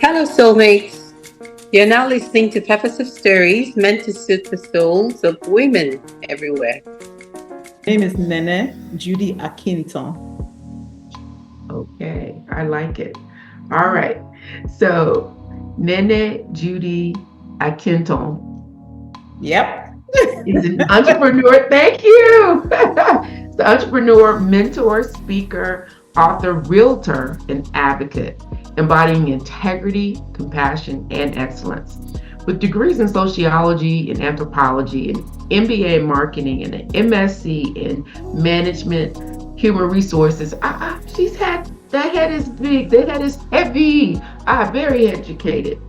Hello, soulmates. You're now listening to Peppers of Stories meant to soothe the souls of women everywhere. My name is Nene Akintan. Okay, I like it. All right. So, Nene Akintan Yep. is an entrepreneur. Thank you. It's an entrepreneur, mentor, speaker, author, realtor, and advocate, embodying integrity, compassion, and excellence. With degrees in sociology and anthropology, an MBA in marketing, and an MSc in management, human resources. She's had, that head is big, that head is heavy. Very educated.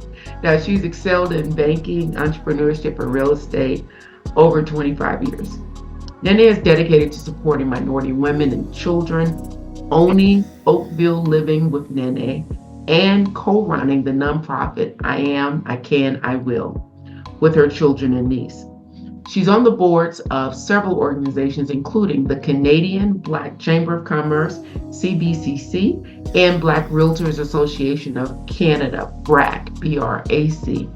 Now, she's excelled in banking, entrepreneurship, and real estate over 25 years. Nene is dedicated to supporting minority women and children, owning Oakville Living with Nene, and co-running the nonprofit I Am, I Can, I Will with her children and niece. She's on the boards of several organizations, including the Canadian Black Chamber of Commerce, CBCC, and Black Realtors Association of Canada, BRAC, BRAC.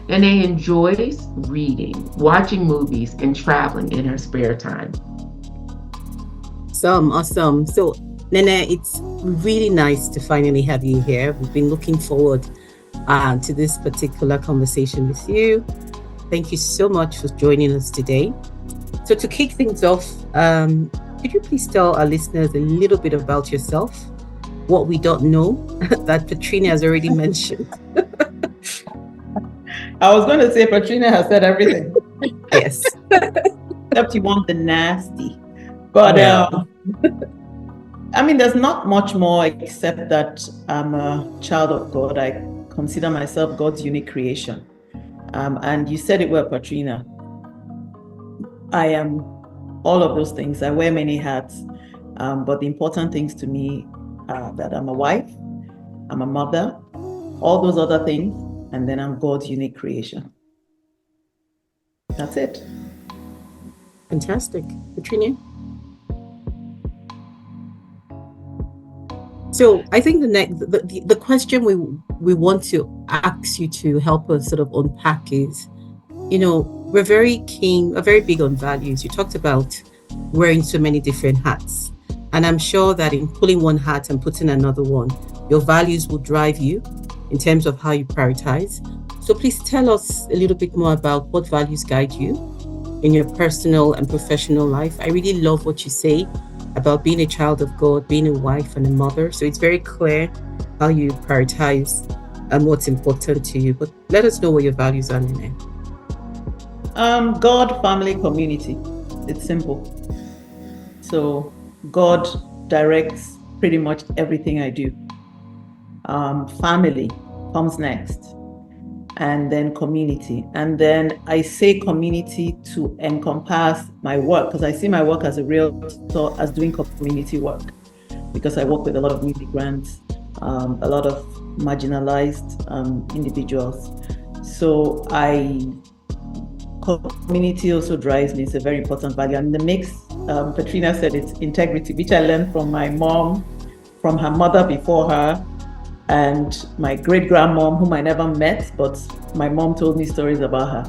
Nene enjoys reading, watching movies, and traveling in her spare time. Awesome. So, Nene, it's really nice to finally have you here. We've been looking forward to this particular conversation with you. Thank you so much for joining us today. So to kick things off, could you please tell our listeners a little bit about yourself, what we don't know that Patrina has already mentioned? I was going to say Patrina has said everything. Yes. Except you want the nasty. But there's not much more except that I'm a child of God. I consider myself God's unique creation. And you said it well, Patrina. I am all of those things. I wear many hats. But the important things to me are that I'm a wife, I'm a mother, all those other things, and then I'm God's unique creation. That's it. Fantastic. Patrina? So I think the question we want to ask you to help us sort of unpack is, we're very big on values. You talked about wearing so many different hats. And I'm sure that in pulling one hat and putting another one, your values will drive you in terms of how you prioritize. So please tell us a little bit more about what values guide you in your personal and professional life. I really love what you say about being a child of God, being a wife and a mother. So it's very clear how you prioritize and what's important to you. But let us know what your values are, Nene. God, family, community. It's simple. So God directs pretty much everything I do. Family comes next, and then community. And then I say community to encompass my work, because I see my work as a realtor as doing community work, because I work with a lot of immigrants, a lot of marginalized individuals. So community also drives me. It's a very important value. And in the mix, Patrina said it's integrity, which I learned from my mom, from her mother before her, and my great-grandmom, whom I never met, but my mom told me stories about her.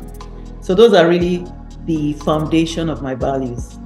So those are really the foundation of my values.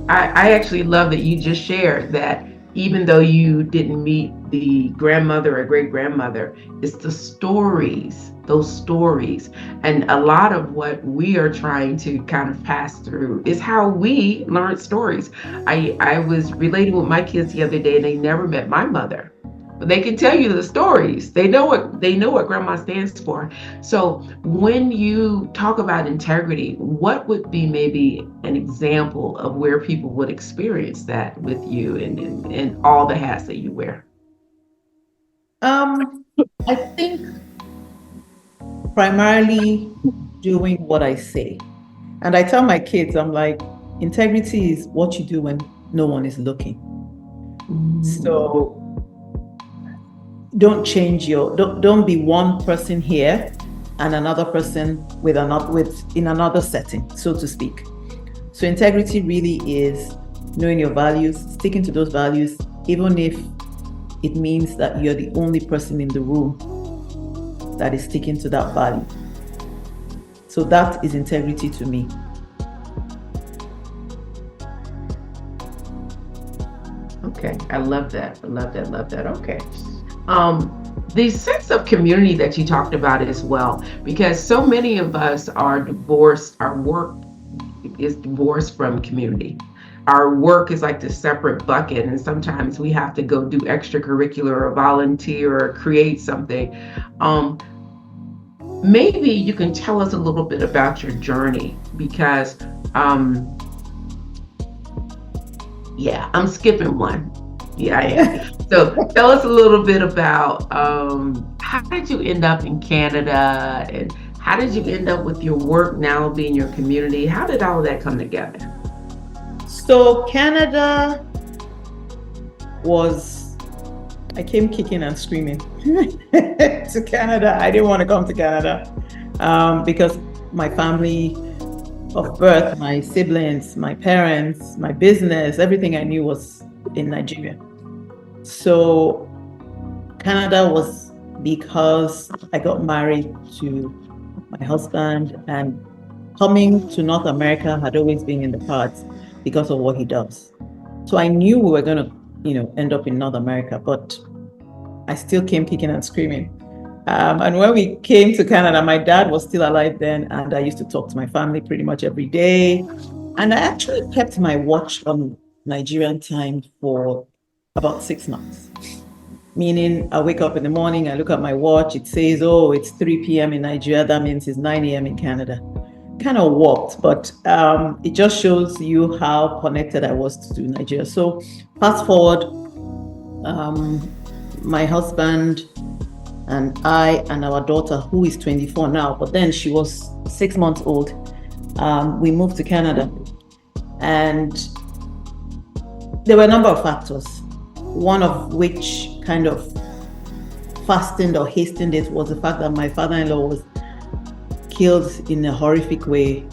I actually love that you just shared that even though you didn't meet the grandmother or great-grandmother, it's the stories, those stories. And a lot of what we are trying to kind of pass through is how we learn stories. I was relating with my kids the other day, and they never met my mother, but they can tell you the stories. They know what grandma stands for. So when you talk about integrity, what would be maybe an example of where people would experience that with you and all the hats that you wear? I think primarily doing what I say. And I tell my kids, I'm like, integrity is what you do when no one is looking. So don't be one person here and another person in another setting, so to speak. So integrity really is knowing your values, sticking to those values, even if it means that you're the only person in the room that is sticking to that value. So that is integrity to me. Okay, I love that. I love that. Love that. Okay. The sense of community that you talked about as well, because so many of us are divorced. Our work is divorced from community. Our work is like this separate bucket, and sometimes we have to go do extracurricular or volunteer or create something. Um, Maybe you can tell us a little bit about your journey because, yeah, I'm skipping one. Yeah, I am. So tell us a little bit about how did you end up in Canada and how did you end up with your work now being your community? How did all of that come together? So Canada was, I came kicking and screaming to Canada. I didn't want to come to Canada because my family of birth, my siblings, my parents, my business, everything I knew was in Nigeria. So Canada was because I got married to my husband, and coming to North America had always been in the cards because of what he does. So I knew we were going to, end up in North America, but I still came kicking and screaming. And when we came to Canada, my dad was still alive then, and I used to talk to my family pretty much every day. And I actually kept my watch on Nigerian time for about 6 months. Meaning, I wake up in the morning, I look at my watch, it says, oh, it's 3 p.m. in Nigeria, that means it's 9 a.m. in Canada. Kind of worked, but it just shows you how connected I was to Nigeria. So fast forward, my husband and I and our daughter, who is 24 now, but then she was 6 months old, we moved to Canada. And there were a number of factors, one of which kind of fastened or hastened it was the fact that my father-in-law was killed in a horrific way.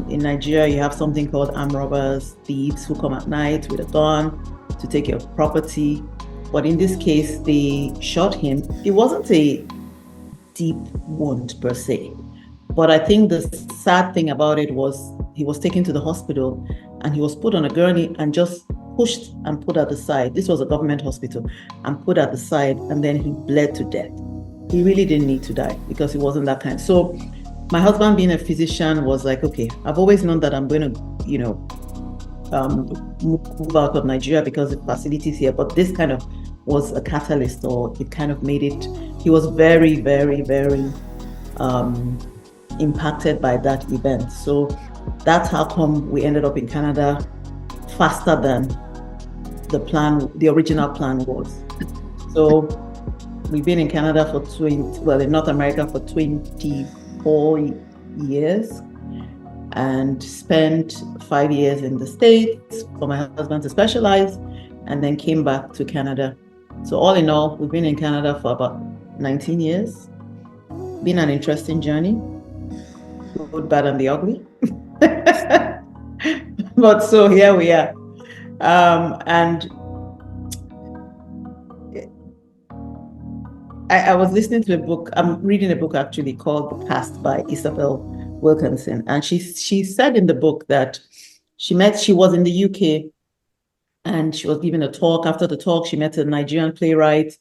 In Nigeria, you have something called armed robbers, thieves who come at night with a gun to take your property. But in this case, they shot him. It wasn't a deep wound per se. But I think the sad thing about it was he was taken to the hospital and he was put on a gurney and just pushed and put at the side. This was a government hospital, and put at the side, and then he bled to death. He really didn't need to die because he wasn't that kind. So my husband, being a physician, was like, okay, I've always known that I'm going to, move out of Nigeria because the facilities here, but this kind of was a catalyst, or it kind of made it. He was very, very, very impacted by that event. So that's how come we ended up in Canada faster than the original plan was. So we've been in Canada in North America for 24 years, and spent 5 years in the States for my husband to specialize, and then came back to Canada. So all in all, we've been in Canada for about 19 years. Been an interesting journey, good, bad, and the ugly. But so here we are. And I was listening to a book, I'm reading a book actually called The Past by Isabel Wilkinson. And she said in the book that she was in the UK and she was giving a talk. After the talk, she met a Nigerian playwright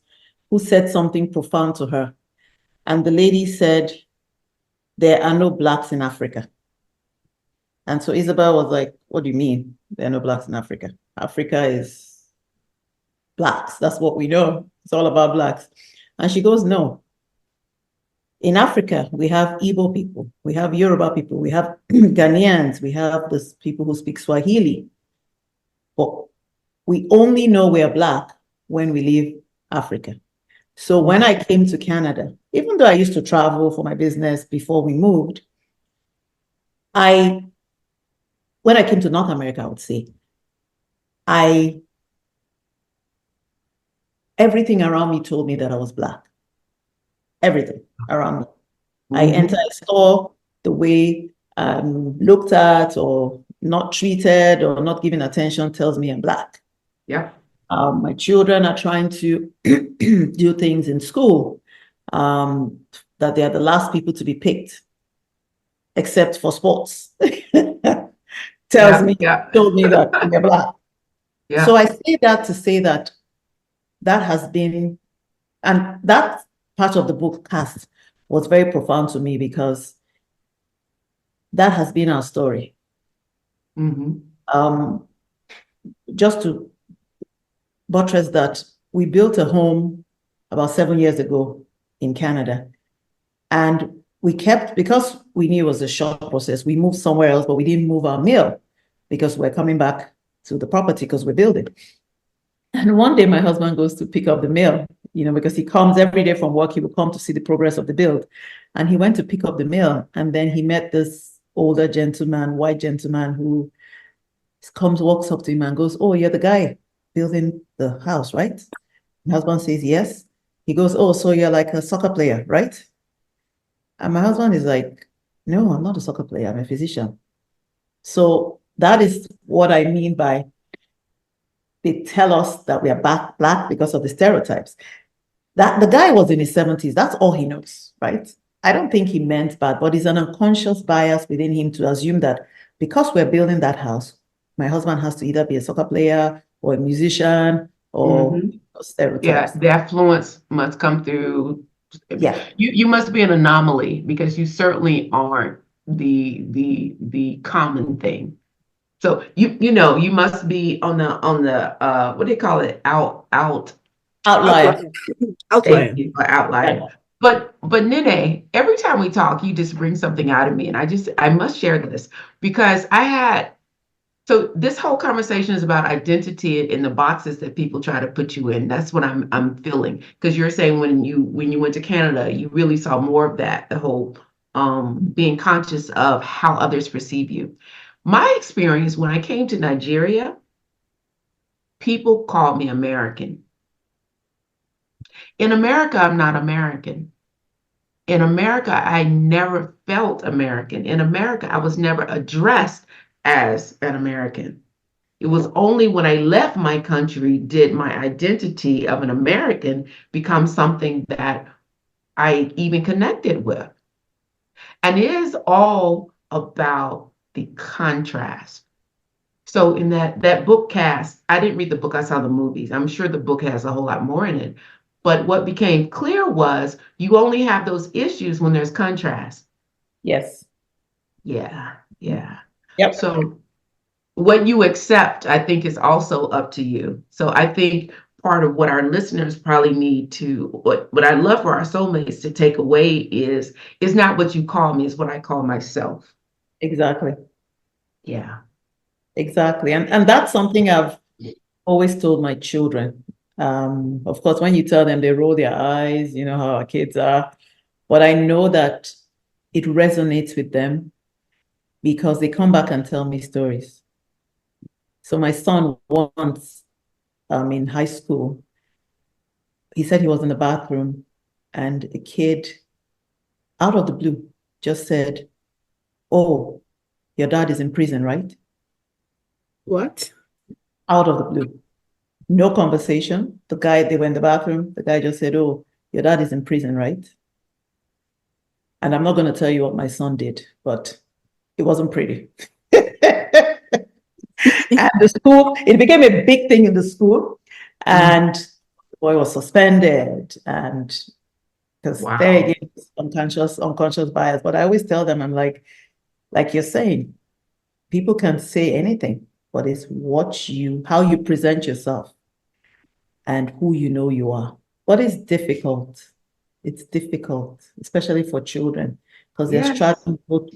who said something profound to her. And the lady said, there are no Blacks in Africa. And so Isabel was like, what do you mean there are no Blacks in Africa? Africa is Blacks. That's what we know. It's all about Blacks. And she goes, no. In Africa, we have Igbo people, we have Yoruba people, we have Ghanaians, we have these people who speak Swahili. But we only know we are Black when we leave Africa. So when I came to Canada, even though I used to travel for my business before we moved, when I came to North America, I would say, everything around me told me that I was Black. Everything around me. I enter a store, the way I'm looked at or not treated or not given attention tells me I'm Black. Yeah. My children are trying to do things in school that they are the last people to be picked, except for sports. Told me that they're Black. Yeah. So I say that to say that has been, and that part of the book cast was very profound to me because that has been our story. Just to buttress that, we built a home about 7 years ago in Canada. And we kept, because we knew it was a short process, we moved somewhere else, but we didn't move our mill because we're coming back to the property because we're building. And one day my husband goes to pick up the mill, because he comes every day from work, he will come to see the progress of the build. And he went to pick up the mill, and then he met this older gentleman, white gentleman, who walks up to him and goes, "Oh, you're the guy building the house, right?" My husband says, "Yes." He goes, "Oh, so you're like a soccer player, right?" And my husband is like, "No, I'm not a soccer player, I'm a physician." So that is what I mean by they tell us that we are Black because of the stereotypes. That the guy was in his 70s, that's all he knows, right? I don't think he meant bad, but it's an unconscious bias within him to assume that because we're building that house, my husband has to either be a soccer player or a musician or stereotypes. Yeah, the affluence must come through. Yeah. You must be an anomaly because you certainly aren't the common thing. So you must be on the what do they call it? Outlier. Outlier. Outlier. But Nene, every time we talk, you just bring something out of me, and I must share this because so this whole conversation is about identity in the boxes that people try to put you in. That's what I'm feeling, because you're saying when you went to Canada, you really saw more of that, the whole being conscious of how others perceive you. My experience when I came to Nigeria, people called me American. In America, I'm not American. In America, I never felt American. In America, I was never addressed as an American. It was only when I left my country did my identity of an American become something that I even connected with. And it is all about the contrast. So in that book cast, I didn't read the book, I saw the movies. I'm sure the book has a whole lot more in it. But what became clear was you only have those issues when there's contrast. Yes. Yeah. Yep. So what you accept, I think, is also up to you. So I think part of what our listeners probably need to, what I love for our soulmates to take away is not what you call me, is what I call myself. Exactly. Yeah. Exactly. And that's something I've always told my children. Of course, when you tell them, they roll their eyes, you know how our kids are. But I know that it resonates with them because they come back and tell me stories. So my son once, in high school, he said he was in the bathroom and a kid out of the blue just said, "Oh, your dad is in prison, right?" What? Out of the blue. No conversation. They were in the bathroom. The guy just said, "Oh, your dad is in prison, right?" And I'm not going to tell you what my son did, but it wasn't pretty. And the school, it became a big thing in the school. And the boy was suspended. And because there again, unconscious bias. But I always tell them, I'm like you're saying, people can say anything, but it's how you present yourself and who you know you are. What is difficult? It's difficult, especially for children, because they're struggling with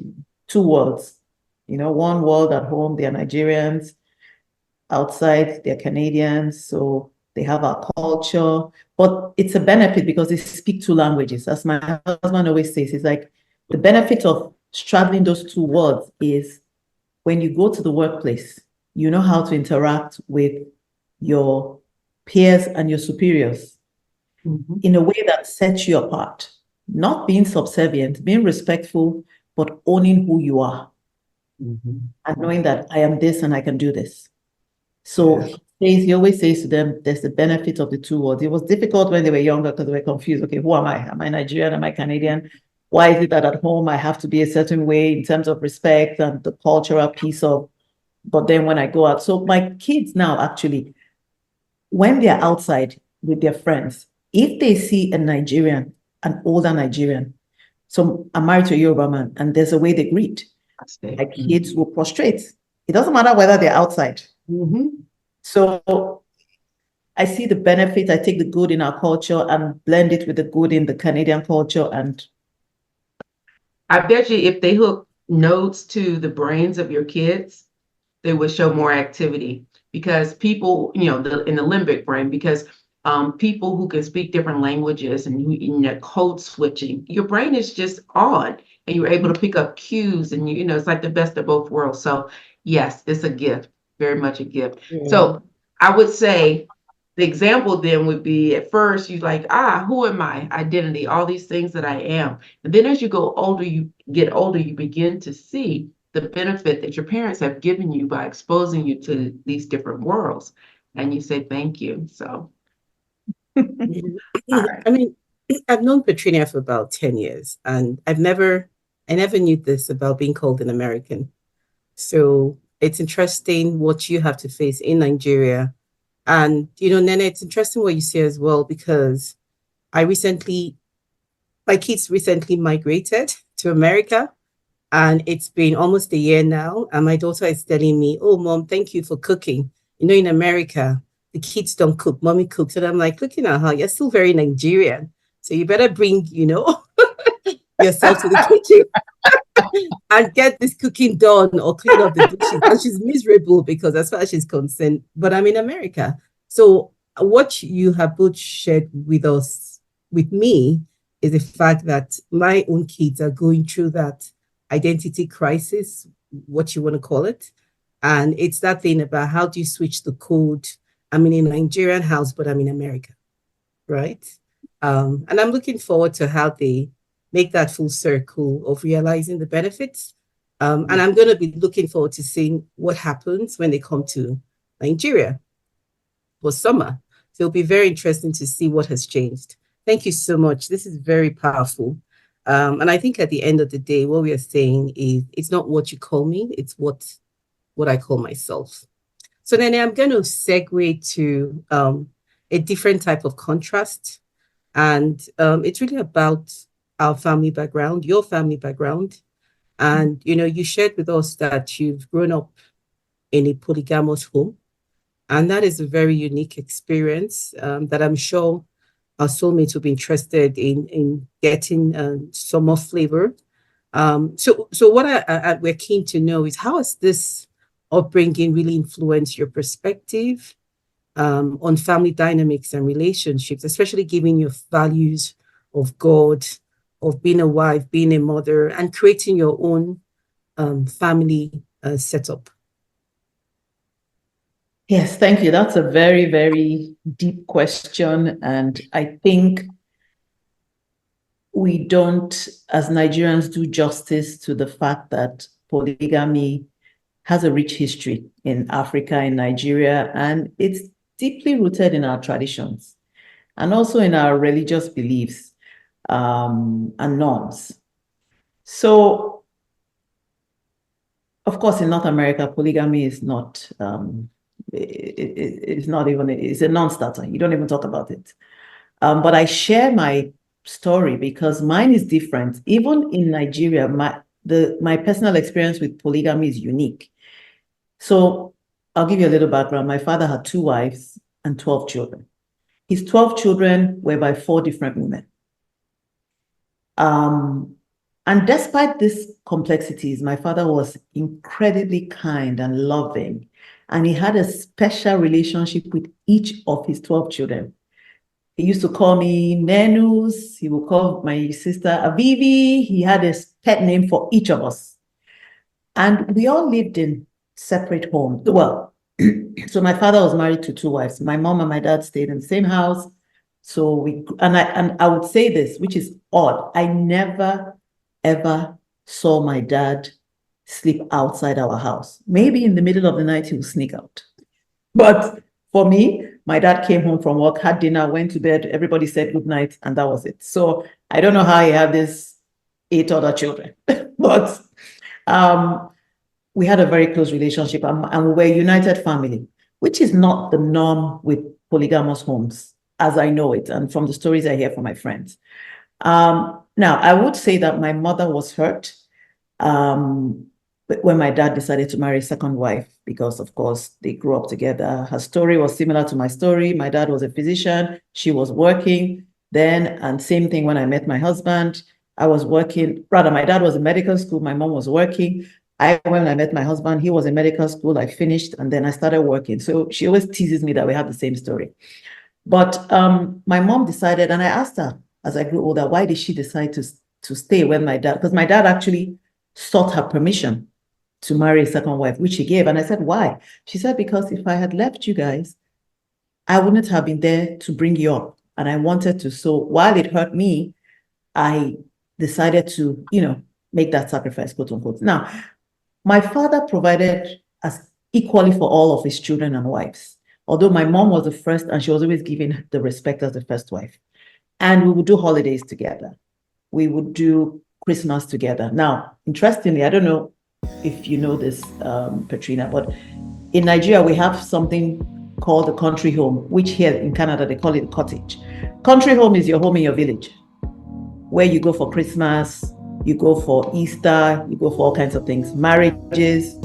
two worlds. One world at home, they're Nigerians, outside, they're Canadians, so they have our culture. But it's a benefit because they speak two languages. As my husband always says, it's like the benefit of straddling those two worlds is when you go to the workplace, you know how to interact with your peers and your superiors in a way that sets you apart, not being subservient, being respectful, but owning who you are and knowing that I am this and I can do this. So he he always says to them, there's the benefit of the two worlds. It was difficult when they were younger because they were confused. Okay, who am I? Am I Nigerian? Am I Canadian? Why is it that at home I have to be a certain way in terms of respect and the cultural piece of, but then when I go out, so my kids now actually, when they're outside with their friends, if they see a Nigerian, an older Nigerian, so I'm married to a Yoruba man, and there's a way they greet, my kids will prostrate. It doesn't matter whether they're outside. So I see the benefit. I take the good in our culture and blend it with the good in the Canadian culture. And I bet you if they hook nodes to the brains of your kids, they would show more activity because people, in the limbic brain, because people who can speak different languages and code switching, your brain is just on and you're able to pick up cues and it's like the best of both worlds. So yes, it's a gift, very much a gift. So I would say the example then would be at first you like, who am I? Identity, all these things that I am. And then as you get older, you begin to see the benefit that your parents have given you by exposing you to these different worlds. And you say, thank you. So, all right. I mean, I've known Petrina for about 10 years, and I never knew this about being called an American. So it's interesting what you have to face in Nigeria. And, Nene, it's interesting what you say as well, because my kids recently migrated to America, and it's been almost a year now. And my daughter is telling me, oh, Mom, thank you for cooking. In America, the kids don't cook, mommy cooks. And I'm like, looking at her, you're still very Nigerian. So you better bring, yourself to the kitchen and get this cooking done or clean up the dishes. And she's miserable because as far as she's concerned, but I'm in America. So what you have both shared with me, is the fact that my own kids are going through that identity crisis, what you want to call it. And it's that thing about how do you switch the code? I'm in a Nigerian house, but I'm in America, right? And I'm looking forward to how they make that full circle of realizing the benefits. And I'm going to be looking forward to seeing what happens when they come to Nigeria for summer. So it'll be very interesting to see what has changed. Thank you so much. This is very powerful. And I think at the end of the day, what we are saying is it's not what you call me, it's what I call myself. So then I'm going to segue to a different type of contrast. And it's really about our family background, your family background. And, you shared with us that you've grown up in a polygamous home. And that is a very unique experience that I'm sure our soulmates will be interested in getting some more flavor. So what we're keen to know is, how has this upbringing really influenced your perspective on family dynamics and relationships, especially given your values of God, of being a wife, being a mother, and creating your own family setup? Yes, thank you. That's a very, very deep question. And I think we don't, as Nigerians, do justice to the fact that polygamy has a rich history in Africa, in Nigeria, and it's deeply rooted in our traditions and also in our religious beliefs and norms. So, of course, in North America, polygamy is not it's not even, it's a non-starter. You don't even talk about it. But I share my story because mine is different. Even in Nigeria, my personal experience with polygamy is unique. So I'll give you a little background. My father had 2 wives and 12 children. His 12 children were by 4 different women. And despite these complexities, my father was incredibly kind and loving. And he had a special relationship with each of his 12 children. He used to call me Nenus. He would call my sister Avivi. He had a pet name for each of us. And we all lived in separate homes. Well, so my father was married to 2 wives. My mom and my dad stayed in the same house. So I would say this, which is odd. I never, ever saw my dad sleep outside our house. Maybe in the middle of the night, he would sneak out. But For me, my dad came home from work, had dinner, went to bed, everybody said good night, and that was it. So I don't know how he had these 8 other children, but we had a very close relationship, and we were a united family, which is not the norm with polygamous homes, as I know it, and from the stories I hear from my friends. Now, I would say that my mother was hurt when my dad decided to marry a second wife, because, of course, they grew up together. Her story was similar to my story. My dad was a physician. She was working then, and same thing when I met my husband. I was working, rather, my dad was in medical school. My mom was working. When I met my husband, he was in medical school. I finished, and then I started working. So she always teases me that we have the same story. But my mom decided, and I asked her as I grew older, why did she decide to stay when my dad, because my dad actually sought her permission to marry a second wife, which she gave. And I said, why? She said, because if I had left you guys, I wouldn't have been there to bring you up. And I wanted to. So while it hurt me, I decided to, make that sacrifice, quote unquote. Now, my father provided as equally for all of his children and wives, although my mom was the first, and she was always given the respect as the first wife. And we would do holidays together. We would do Christmas together. Now, interestingly, I don't know if you know this, Petrina, but in Nigeria, we have something called the country home, which here in Canada, they call it cottage. Country home is your home in your village, where you go for Christmas, you go for Easter, you go for all kinds of things, marriages.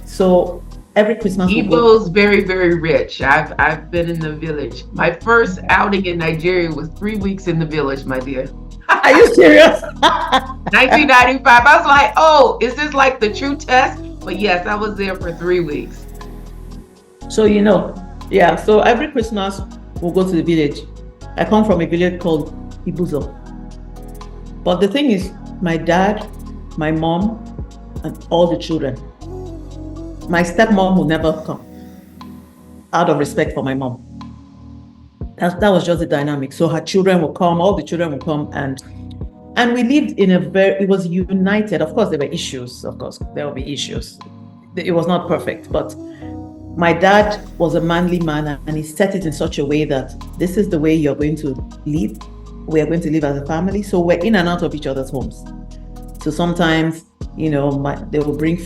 So every Christmas, Igbo's very, very rich. I've been in the village. My first outing in Nigeria was 3 weeks in the village, my dear. Are you serious? 1995. I was like, oh, is this like the true test? But yes, I was there for 3 weeks. So, yeah. So every Christmas, we'll go to the village. I come from a village called Ibuzo. But the thing is, my dad, my mom, and all the children. My stepmom will never come, out of respect for my mom. That was just the dynamic. So her children will come, all the children will come, and we lived in it was united. Of course, there were issues. Of course, there will be issues. It was not perfect, but my dad was a manly man, and he set it in such a way that this is the way you're going to live. We are going to live as a family. So we're in and out of each other's homes. So sometimes, they will bring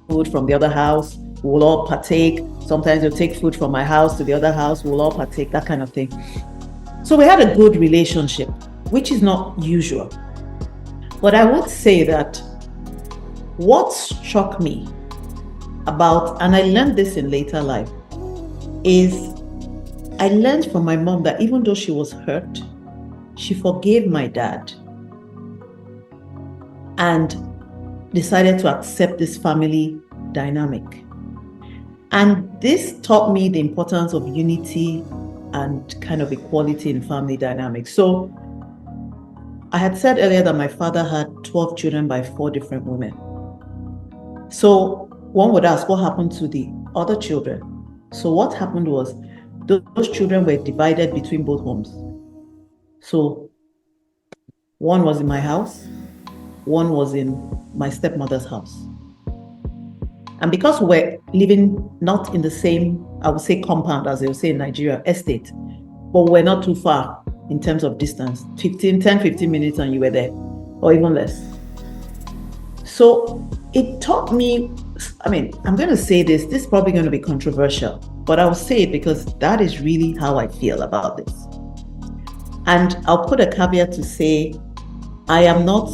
food from the other house. We'll all partake. Sometimes they'll take food from my house to the other house. We'll all partake, that kind of thing. So we had a good relationship, which is not usual. But I would say that what struck me about, and I learned this in later life, is I learned from my mom that even though she was hurt, she forgave my dad and decided to accept this family dynamic. And this taught me the importance of unity and kind of equality in family dynamics. So I had said earlier that my father had 12 children by 4 different women. So one would ask, what happened to the other children? So what happened was those children were divided between both homes. So one was in my house, one was in my stepmother's house. And because we're living not in the same, I would say compound, as they would say in Nigeria, estate, but we're not too far in terms of distance, 10, 15 minutes and you were there, or even less. So it taught me, I'm going to say this is probably going to be controversial, but I'll say it because that is really how I feel about this. And I'll put a caveat to say, I am not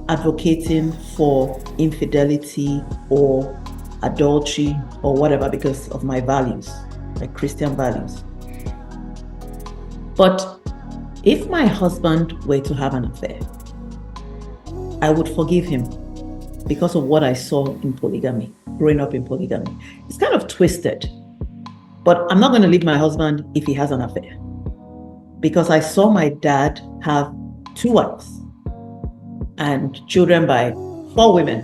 advocating for infidelity or adultery or whatever because of my values, my Christian values. But if my husband were to have an affair, I would forgive him because of what I saw in polygamy, growing up in polygamy. It's kind of twisted, but I'm not going to leave my husband if he has an affair, because I saw my dad have 2 wives and children by 4 women,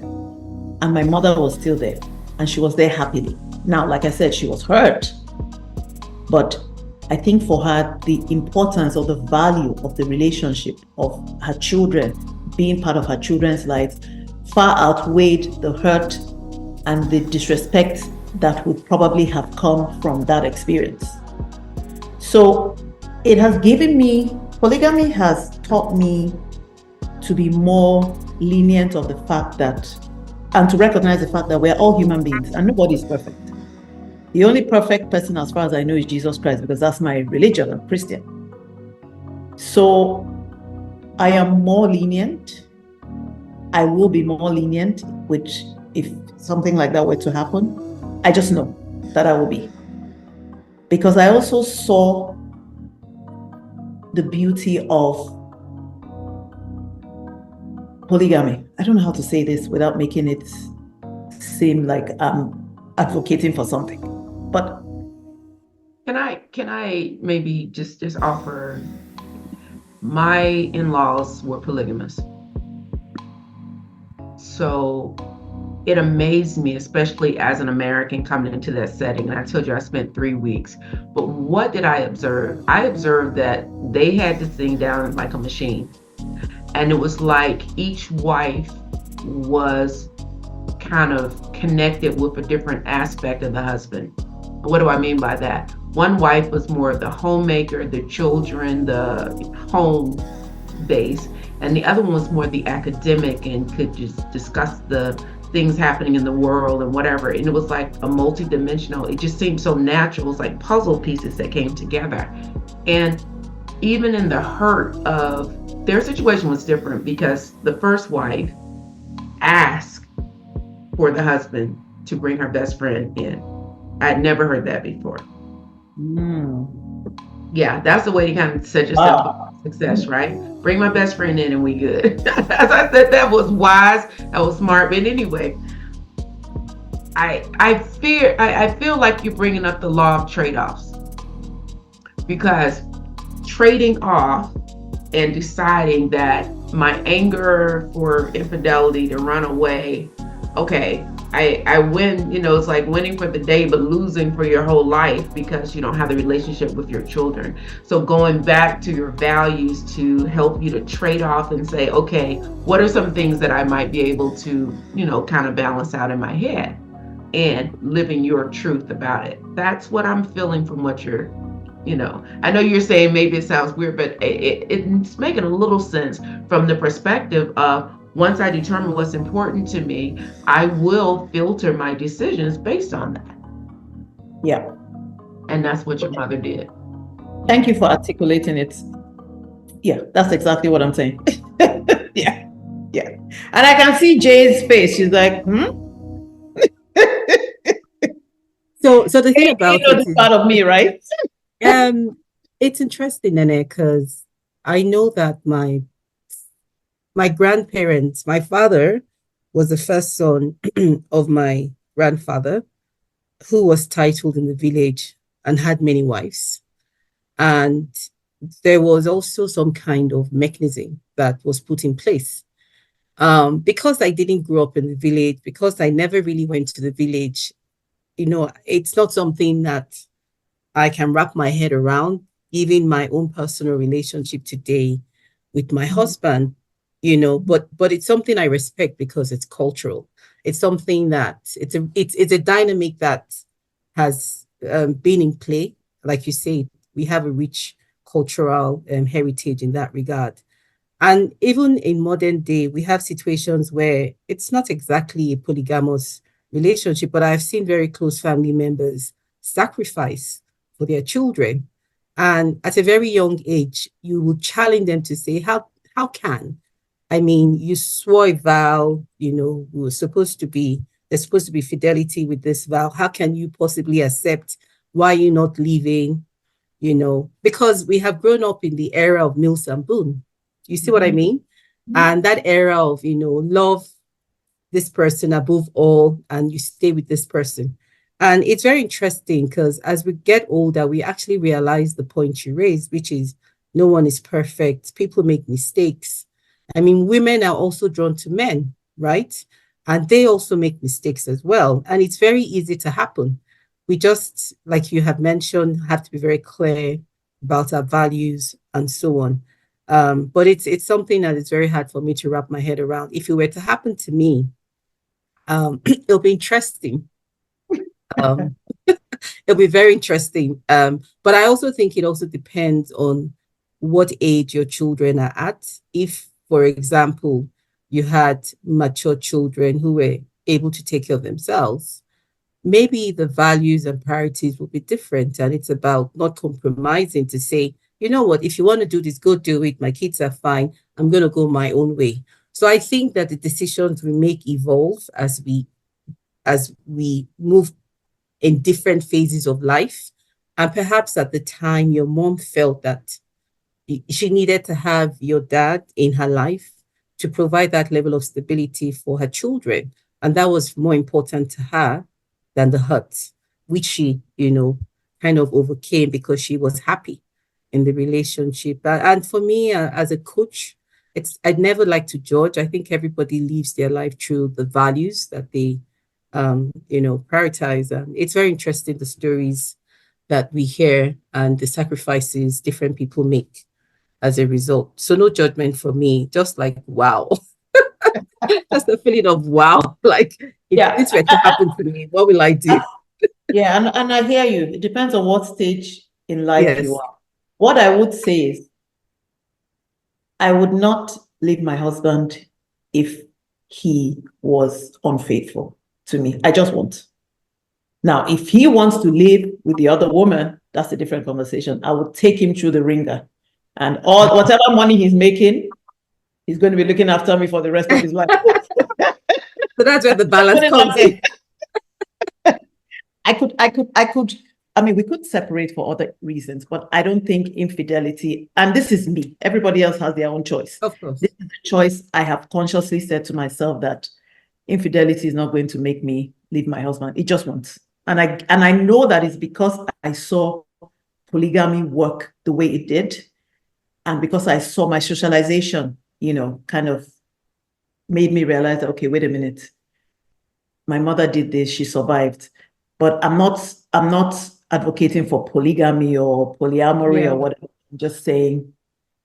and my mother was still there, and she was there happily. Now, like I said, she was hurt, but I think for her, the importance or the value of the relationship of her children, being part of her children's lives, far outweighed the hurt and the disrespect that would probably have come from that experience. So it has given me, polygamy has taught me to be more lenient of the fact that, and to recognize the fact that we're all human beings and nobody is perfect. The only perfect person, as far as I know, is Jesus Christ, because that's my religion. I'm Christian. So I am more lenient. I will be more lenient, which if something like that were to happen, I just know that I will be. Because I also saw the beauty of polygamy. I don't know how to say this without making it seem like I'm advocating for something. But can I maybe just offer, my in-laws were polygamous. So it amazed me, especially as an American coming into that setting. And I told you I spent 3 weeks. But what did I observe? I observed that they had this thing down like a machine. And it was like each wife was kind of connected with a different aspect of the husband. What do I mean by that? One wife was more the homemaker, the children, the home base, and the other one was more the academic and could just discuss the things happening in the world and whatever. And it was like a multi-dimensional, it just seemed so natural. It was like puzzle pieces that came together. And even in the hurt of their situation was different, because the first wife asked for the husband to bring her best friend in. I'd never heard that before. Yeah, that's the way you kind of set yourself up for success, right? Bring my best friend in and we good. As I said, that was wise, that was smart. But anyway, I feel like you're bringing up the law of trade-offs, because trading off and deciding that my anger for infidelity to run away, okay, I win, it's like winning for the day, but losing for your whole life because you don't have the relationship with your children. So going back to your values to help you to trade off and say, okay, what are some things that I might be able to, kind of balance out in my head, and living your truth about it. That's what I'm feeling from what you're, I know you're saying maybe it sounds weird, but it's making a little sense from the perspective of, once I determine what's important to me, I will filter my decisions based on that. Yeah. And that's what your mother did. Thank you for articulating it. Yeah, that's exactly what I'm saying. Yeah. And I can see Jay's face. She's like, So the thing about it is part of me, right? It's interesting, Nene, because I know that my grandparents, my father was the first son of my grandfather, who was titled in the village and had many wives. And there was also some kind of mechanism that was put in place. Because I didn't grow up in the village, because I never really went to the village, it's not something that I can wrap my head around. Even my own personal relationship today with my husband, but it's something I respect because it's cultural. It's something that it's a dynamic that has been in play. Like you say, we have a rich cultural heritage in that regard. And even in modern day, we have situations where it's not exactly a polygamous relationship, but I've seen very close family members sacrifice for their children. And at a very young age, you would challenge them to say, how can? I mean, you swore a vow, there's supposed to be fidelity with this vow. How can you possibly accept? Why are you not leaving? Because we have grown up in the era of Mills and Boone. You see what I mean? And that era of, love this person above all, and you stay with this person. And it's very interesting because as we get older, we actually realize the point you raised, which is no one is perfect. People make mistakes. I mean, women are also drawn to men, right? And they also make mistakes as well. And it's very easy to happen. We just, like you have mentioned, have to be very clear about our values and so on. But it's something that is very hard for me to wrap my head around. If it were to happen to me, it'll be interesting Um, it'll be very interesting. But I also think it also depends on what age your children are at. If, for example, you had mature children who were able to take care of themselves, maybe the values and priorities will be different. And it's about not compromising to say, you know what, if you want to do this, go do it. My kids are fine. I'm going to go my own way. So I think that the decisions we make evolve as we move in different phases of life. And perhaps at the time, your mom felt that she needed to have your dad in her life to provide that level of stability for her children. And that was more important to her than the hurt, which she, kind of overcame because she was happy in the relationship. And for me, as a coach, I'd never like to judge. I think everybody lives their life through the values that they, prioritize. And it's very interesting, the stories that we hear and the sacrifices different people make as a result. So no judgment for me, just like wow. Just the feeling of wow. Like if Yeah, this were to happen to me, what will I do? yeah, and I hear you. It depends on what stage in life you Yes. are. What I would say is, I would not leave my husband if he was unfaithful to me. I just won't. Now, if he wants to live with the other woman, that's a different conversation. I would take him through the ringer, and all whatever money he's making, he's going to be looking after me for the rest of his life. So that's where the balance Put it that comes in. way. I mean, we could separate for other reasons, but I don't think infidelity, and this is me, everybody else has their own choice. Of course. This is a choice I have consciously said to myself that infidelity is not going to make me leave my husband. It just won't. And I know that it's because I saw polygamy work the way it did. And because I saw my socialization, kind of made me realize that, okay, wait a minute. My mother did this, she survived. But I'm not advocating for polygamy or polyamory or whatever. I'm just saying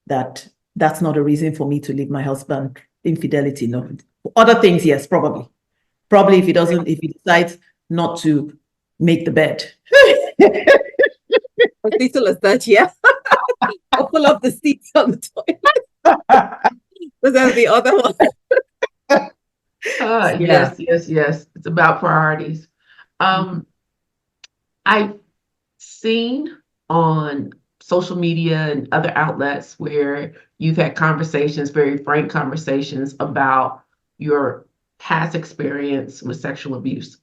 that that's not a reason for me to leave my husband. Infidelity, no. Other things, yes, probably. Probably if he decides not to make the bed. As little as that, yeah. I'll pull up the seats on the toilet. But then the other one. Yes, yes, yes. It's about priorities. I've seen on social media and other outlets where you've had conversations, very frank conversations about your past experience with sexual abuse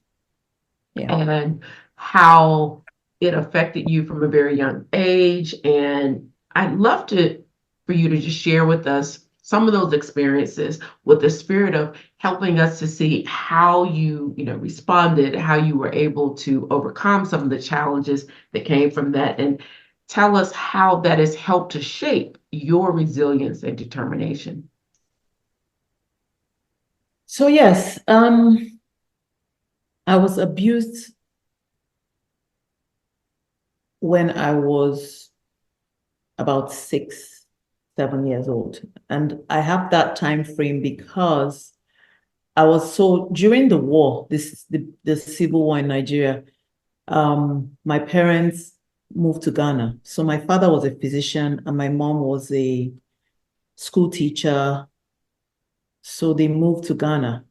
and how it affected you from a very young age. And I'd love for you to just share with us some of those experiences with the spirit of helping us to see how you responded, how you were able to overcome some of the challenges that came from that, and tell us how that has helped to shape your resilience and determination. So yes, I was abused when I was about 6, 7 years old. And I have that time frame because I was during the war, the civil war in Nigeria, my parents moved to Ghana. So my father was a physician and my mom was a school teacher. So they moved to Ghana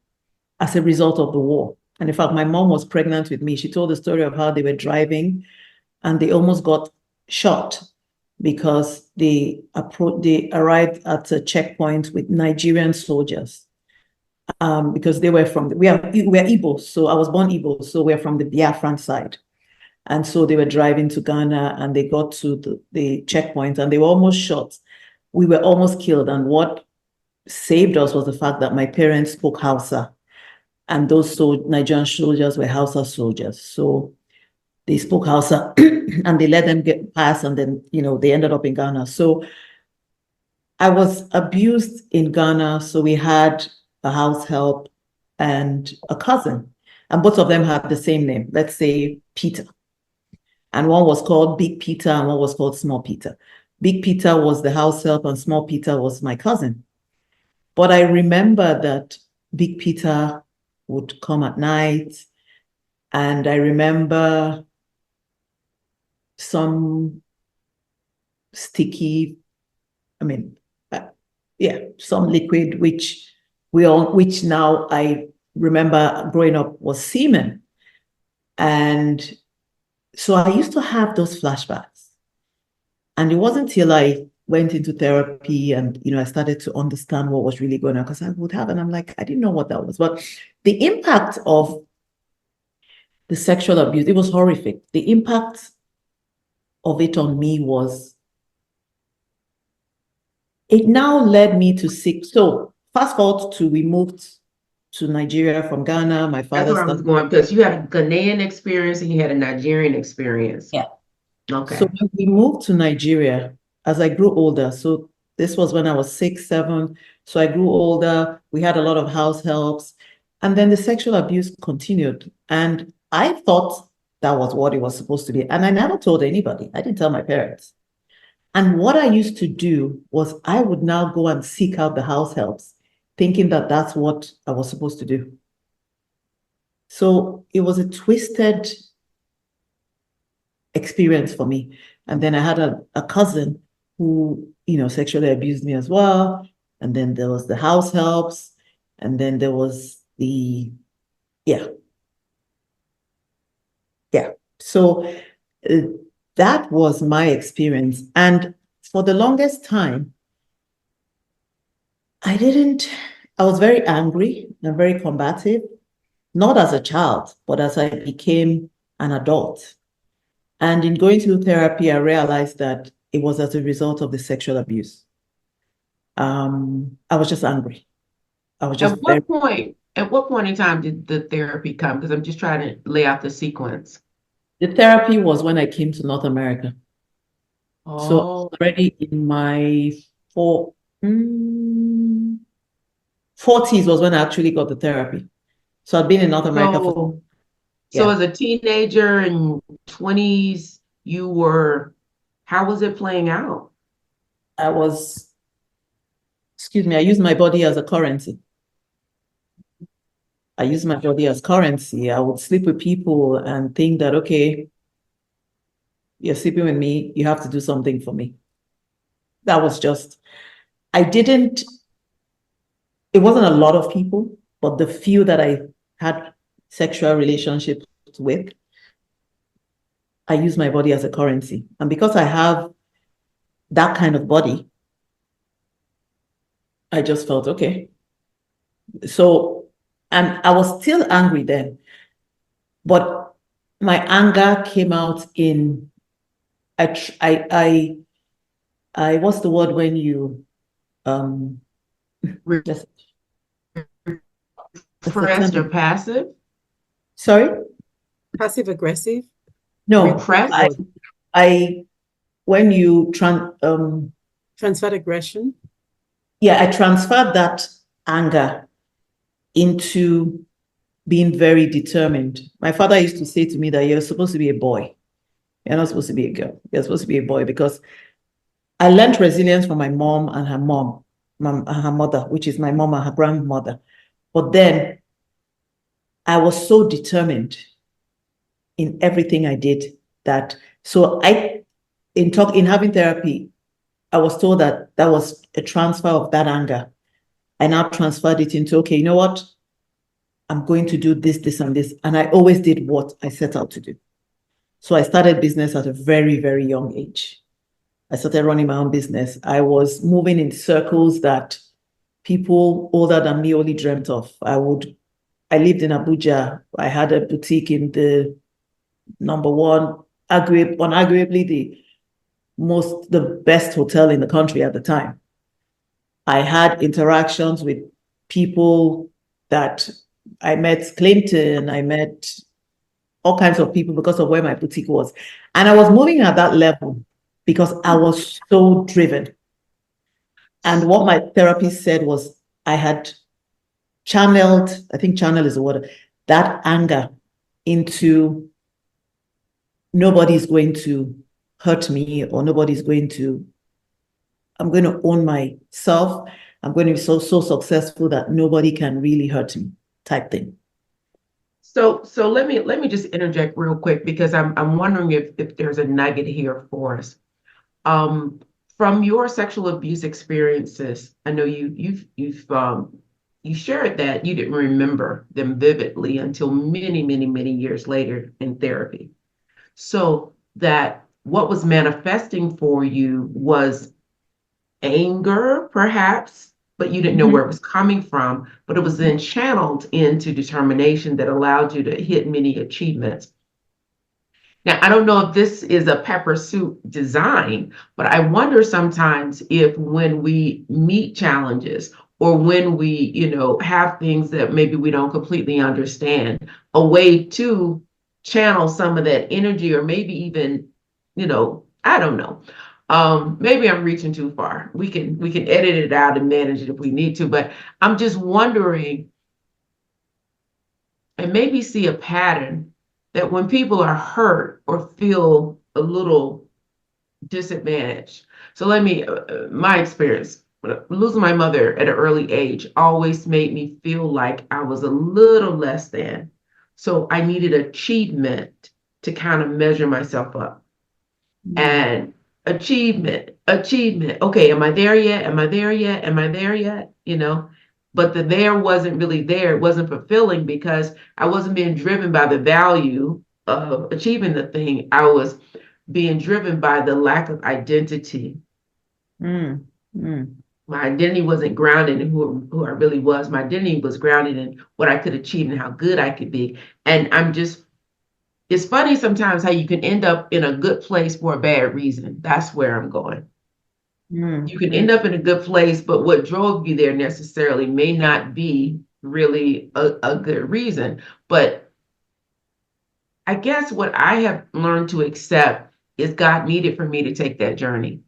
as a result of the war. And in fact, my mom was pregnant with me. She told the story of how they were driving and they almost got shot because they arrived at a checkpoint with Nigerian soldiers. Because we are Igbo, so I was born Igbo, so we're from the Biafran side. And so they were driving to Ghana and they got to the checkpoint and they were almost shot. We were almost killed. And what saved us was the fact that my parents spoke Hausa and those Nigerian soldiers were Hausa soldiers. So they spoke Hausa and they let them get past and then, they ended up in Ghana. So I was abused in Ghana. So we had a house help and a cousin, and both of them had the same name, let's say Peter. And one was called Big Peter and one was called Small Peter. Big Peter was the house help and Small Peter was my cousin. But I remember that Big Peter would come at night And I remember some sticky, some liquid, which now I remember growing up was semen. And so I used to have those flashbacks. And it wasn't till I went into therapy and, I started to understand what was really going on, because I would have, and I'm like, I didn't know what that was. But the impact of the sexual abuse, it was horrific. The impact of it on me was, it now led me to seek. So fast forward to, we moved to Nigeria from Ghana. My That's father where I was started. going, because you had a Ghanaian experience and you had a Nigerian experience. Yeah. Okay. So when we moved to Nigeria, as I grew older, so this was when I was 6, 7. So I grew older. We had a lot of house helps. And then the sexual abuse continued. And I thought that was what it was supposed to be. And I never told anybody. I didn't tell my parents. And what I used to do was I would now go and seek out the house helps, thinking that that's what I was supposed to do. So it was a twisted experience for me. And then I had a cousin who, sexually abused me as well. And then there was the house helps. And then there was yeah. So that was my experience. And for the longest time, I was very angry and very combative, not as a child, but as I became an adult. And in going through therapy, I realized that it was as a result of the sexual abuse. I was just angry. I was just At what point in time did the therapy come? Because I'm just trying to lay out the sequence. The therapy was when I came to North America. So Oh, already in my 40s was when I actually got the therapy. So I'd been in North America for, so as a teenager and 20s, how was it playing out? I used my body as a currency. I used my body as currency. I would sleep with people and think that, okay, you're sleeping with me, you have to do something for me. That was just, it wasn't a lot of people, but the few that I had sexual relationships with, I use my body as a currency. And because I have that kind of body, I just felt okay. So, and I was still angry then, but my anger came out in, what's the word when you, just, Repressed or passive? Sorry? Passive aggressive? No, Repressed? when you transferred aggression? Yeah, I transferred that anger into being very determined. My father used to say to me that you're supposed to be a boy. You're not supposed to be a girl. You're supposed to be a boy, because I learned resilience from my mom and her mother, which is my mom and her grandmother. But then I was so determined in everything I did that, so in having therapy, I was told that was a transfer of that anger. I now transferred it into, okay, you know what? I'm going to do this, this, and this. And I always did what I set out to do. So I started business at a very, very young age. I started running my own business. I was moving in circles that people older than me only dreamt of. I lived in Abuja. I had a boutique in the number one, unarguably the best hotel in the country at the time. I had interactions with people that I met Clinton, I met all kinds of people because of where my boutique was. And I was moving at that level because I was so driven. And what my therapist said was I had channeled, I think channel is the word, that anger into nobody's going to hurt me, or I'm going to own myself. I'm going to be so successful that nobody can really hurt me, type thing. So let me just interject real quick because I'm wondering if there's a nugget here for us. Um, from your sexual abuse experiences, I know you shared that you didn't remember them vividly until many, many, many years later in therapy. So that what was manifesting for you was anger, perhaps, but you didn't know where it was coming from, but it was then channeled into determination that allowed you to hit many achievements. Now, I don't know if this is a pepper soup design, but I wonder sometimes if when we meet challenges or when we, have things that maybe we don't completely understand, a way to channel some of that energy or maybe even, I don't know. Maybe I'm reaching too far. We can edit it out and manage it if we need to, but I'm just wondering and maybe see a pattern that when people are hurt or feel a little disadvantaged. So my experience, losing my mother at an early age always made me feel like I was a little less than. So I needed achievement to kind of measure myself up. And achievement. Okay, am I there yet? Am I there yet? Am I there yet? But the there wasn't really there. It wasn't fulfilling because I wasn't being driven by the value of achieving the thing. I was being driven by the lack of identity. Mm, mm. My identity wasn't grounded in who I really was. My identity was grounded in what I could achieve and how good I could be. And it's funny sometimes how you can end up in a good place for a bad reason. That's where I'm going. You can end up in a good place, but what drove you there necessarily may not be really a good reason. But I guess what I have learned to accept is God needed for me to take that journey.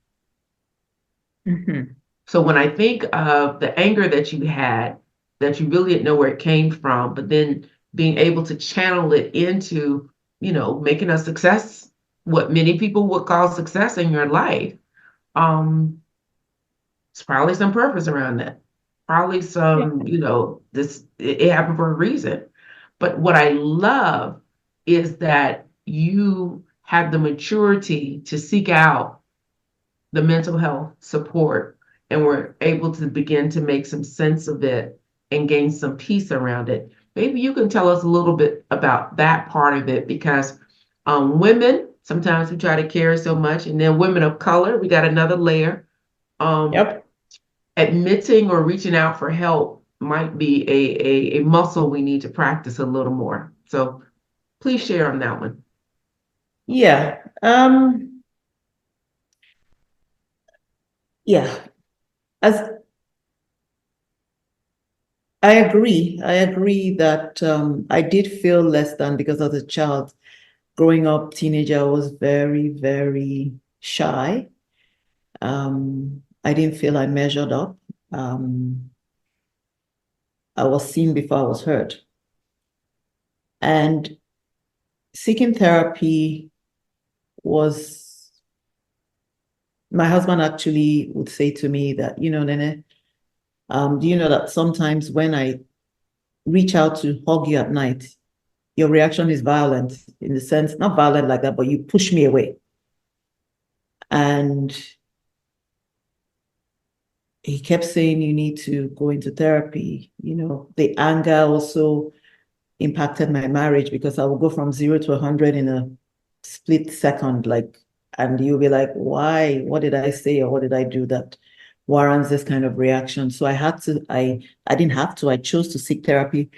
Mhm. So when I think of the anger that you had, that you really didn't know where it came from, but then being able to channel it into, making a success, what many people would call success in your life, it's probably some purpose around that. Probably Yeah. some, it happened for a reason. But what I love is that you have the maturity to seek out the mental health support and we're able to begin to make some sense of it and gain some peace around it. Maybe you can tell us a little bit about that part of it because women, sometimes we try to carry so much, and then women of color, we got another layer. Yep. Admitting or reaching out for help might be a muscle we need to practice a little more. So please share on that one. Yeah. Yeah. As I agree that I did feel less than because as a child, growing up, teenager, I was very, very shy. I didn't feel I measured up. I was seen before I was heard. And seeking therapy was, my husband actually would say to me that, Nene, do you know that sometimes when I reach out to hug you at night, your reaction is violent in the sense, not violent like that, but you push me away. And he kept saying, you need to go into therapy. The anger also impacted my marriage because I would go from 0 to 100 in a split second, and you'll be like, why? What did I say or what did I do that warrants this kind of reaction? So I didn't have to, I chose to seek therapy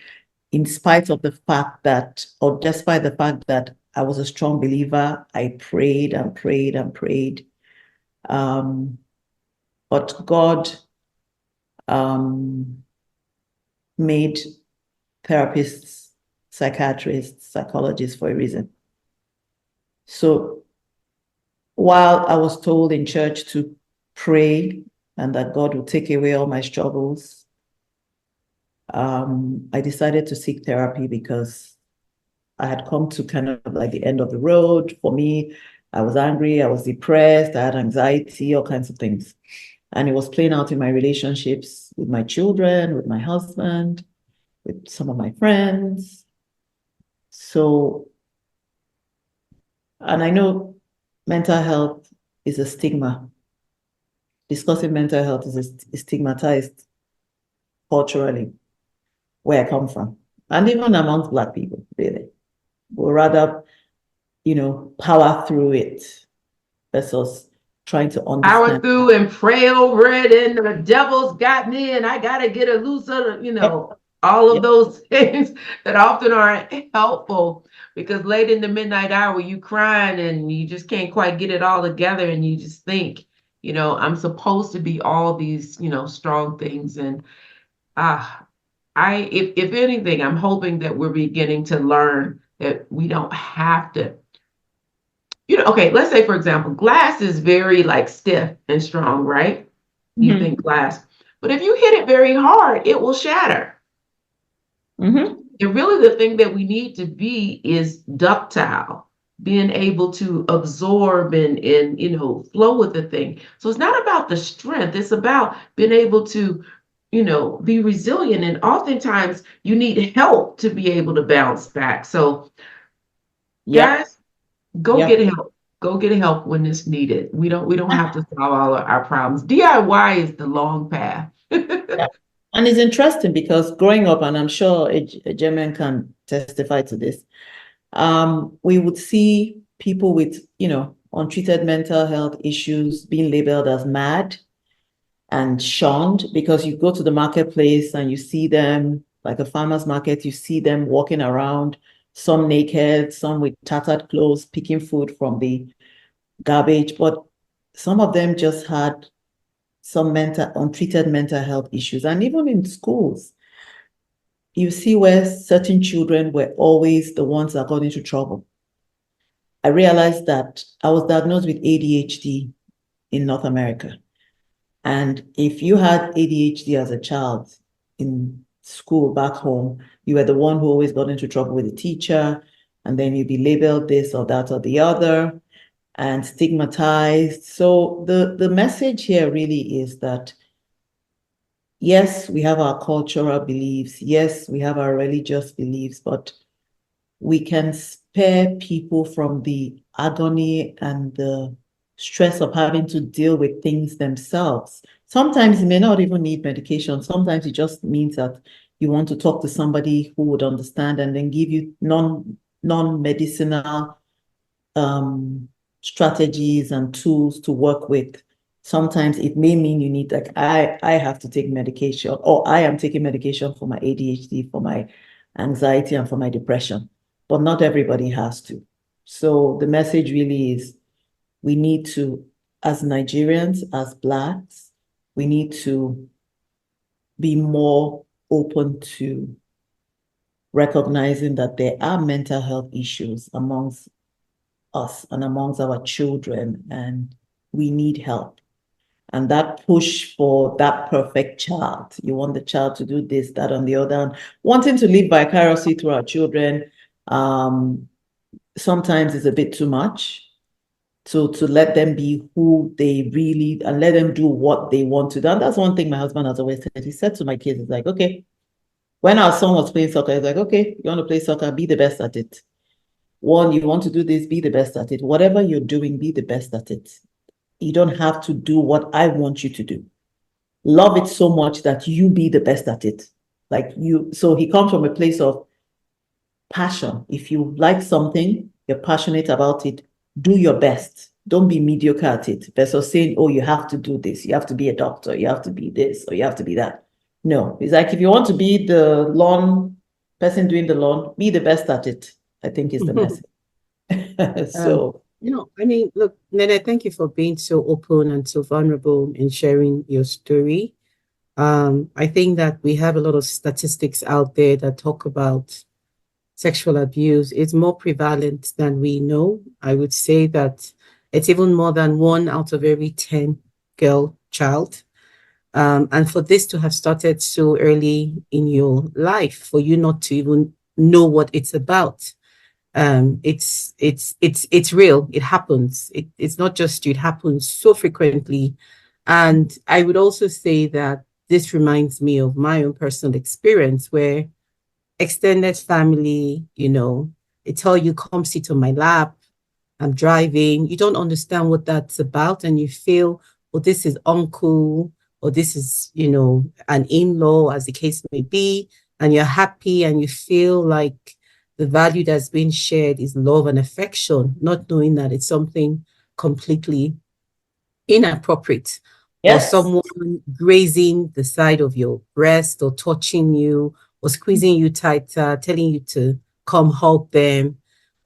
in spite of the fact that, or despite the fact that I was a strong believer. I prayed and prayed and prayed. But God made therapists, psychiatrists, psychologists for a reason. So while I was told in church to pray and that God would take away all my struggles, I decided to seek therapy because I had come to kind of like the end of the road. For me, I was angry, I was depressed, I had anxiety, all kinds of things. And it was playing out in my relationships with my children, with my husband, with some of my friends. So, and I know mental health is a stigma. Discussing mental health is stigmatized culturally, where I come from, and even amongst Black people, really. We'll rather, power through it versus trying to Power understand. through and pray over it, and the devil's got me, and I gotta get a loose of, Yep. all of Yep. those things that often aren't helpful, because late in the midnight hour, you crying and you just can't quite get it all together, and you just think, I'm supposed to be all these, strong things, and if anything, I'm hoping that we're beginning to learn that we don't have to. Okay, let's say, for example, glass is very like stiff and strong, right? You Mm-hmm. think glass. But if you hit it very hard, it will shatter. Mm-hmm. And really the thing that we need to be is ductile, being able to absorb and flow with the thing. So it's not about the strength, it's about being able to, be resilient. And oftentimes you need help to be able to bounce back. So Yep. guys, go get Yep. help. Go get help when it's needed. We don't have to solve all of our problems. DIY is the long path. Yeah. And it's interesting because growing up, and I'm sure a German can testify to this, we would see people with, untreated mental health issues being labeled as mad and shunned, because you go to the marketplace and you see them, like a farmer's market, you see them walking around, some naked, some with tattered clothes, picking food from the garbage, but some of them just had some untreated mental health issues. And even in schools, you see where certain children were always the ones that got into trouble. I realized that I was diagnosed with ADHD in North America. And if you had ADHD as a child in school back home, you were the one who always got into trouble with the teacher, and then you'd be labeled this or that or the other and stigmatized. So the message here really is that yes, we have our cultural beliefs. Yes, we have our religious beliefs, but we can spare people from the agony and the stress of having to deal with things themselves. Sometimes you may not even need medication. Sometimes it just means that you want to talk to somebody who would understand and then give you non-medicinal strategies and tools to work with. Sometimes it may mean you need, like, I have to take medication, or I am taking medication for my ADHD, for my anxiety, and for my depression, but not everybody has to. So the message really is we need to, as Nigerians, as Blacks, we need to be more open to recognizing that there are mental health issues amongst us and amongst our children, and we need help. And that push for that perfect child, you want the child to do this, that, and the other, and wanting to live vicariously through our children, sometimes is a bit too much. So to let them be who they really, and let them do what they want to do. And that's one thing my husband has always said. He said to my kids, he's like, okay, when our son was playing soccer, he's like, okay, you want to play soccer, be the best at it. One, you want to do this, be the best at it. Whatever you're doing, be the best at it. You don't have to do what I want you to do. Love it so much that you be the best at it. So he comes from a place of passion. If you like something, you're passionate about it, do your best. Don't be mediocre at it. Versus saying, oh, you have to do this, you have to be a doctor, you have to be this, or you have to be that. No, it's like if you want to be the lawn person doing the lawn, be the best at it, I think is the message. So, I mean, look, Nene, thank you for being so open and so vulnerable in sharing your story. I think that we have a lot of statistics out there that talk about sexual abuse. It's more prevalent than we know. I would say that it's even more than 1 out of every 10 girl child. And for this to have started so early in your life, for you not to even know what it's about, it's real. It happens. It's not just you, it happens so frequently. And I would also say that this reminds me of my own personal experience where extended family, They tell you, come sit on my lap. I'm driving. You don't understand what that's about. And you feel, well, this is uncle, or this is, an in-law, as the case may be. And you're happy and you feel like the value that's being shared is love and affection, not knowing that it's something completely inappropriate, or Yes. someone grazing the side of your breast, or touching you, or squeezing you tighter, telling you to come hug them,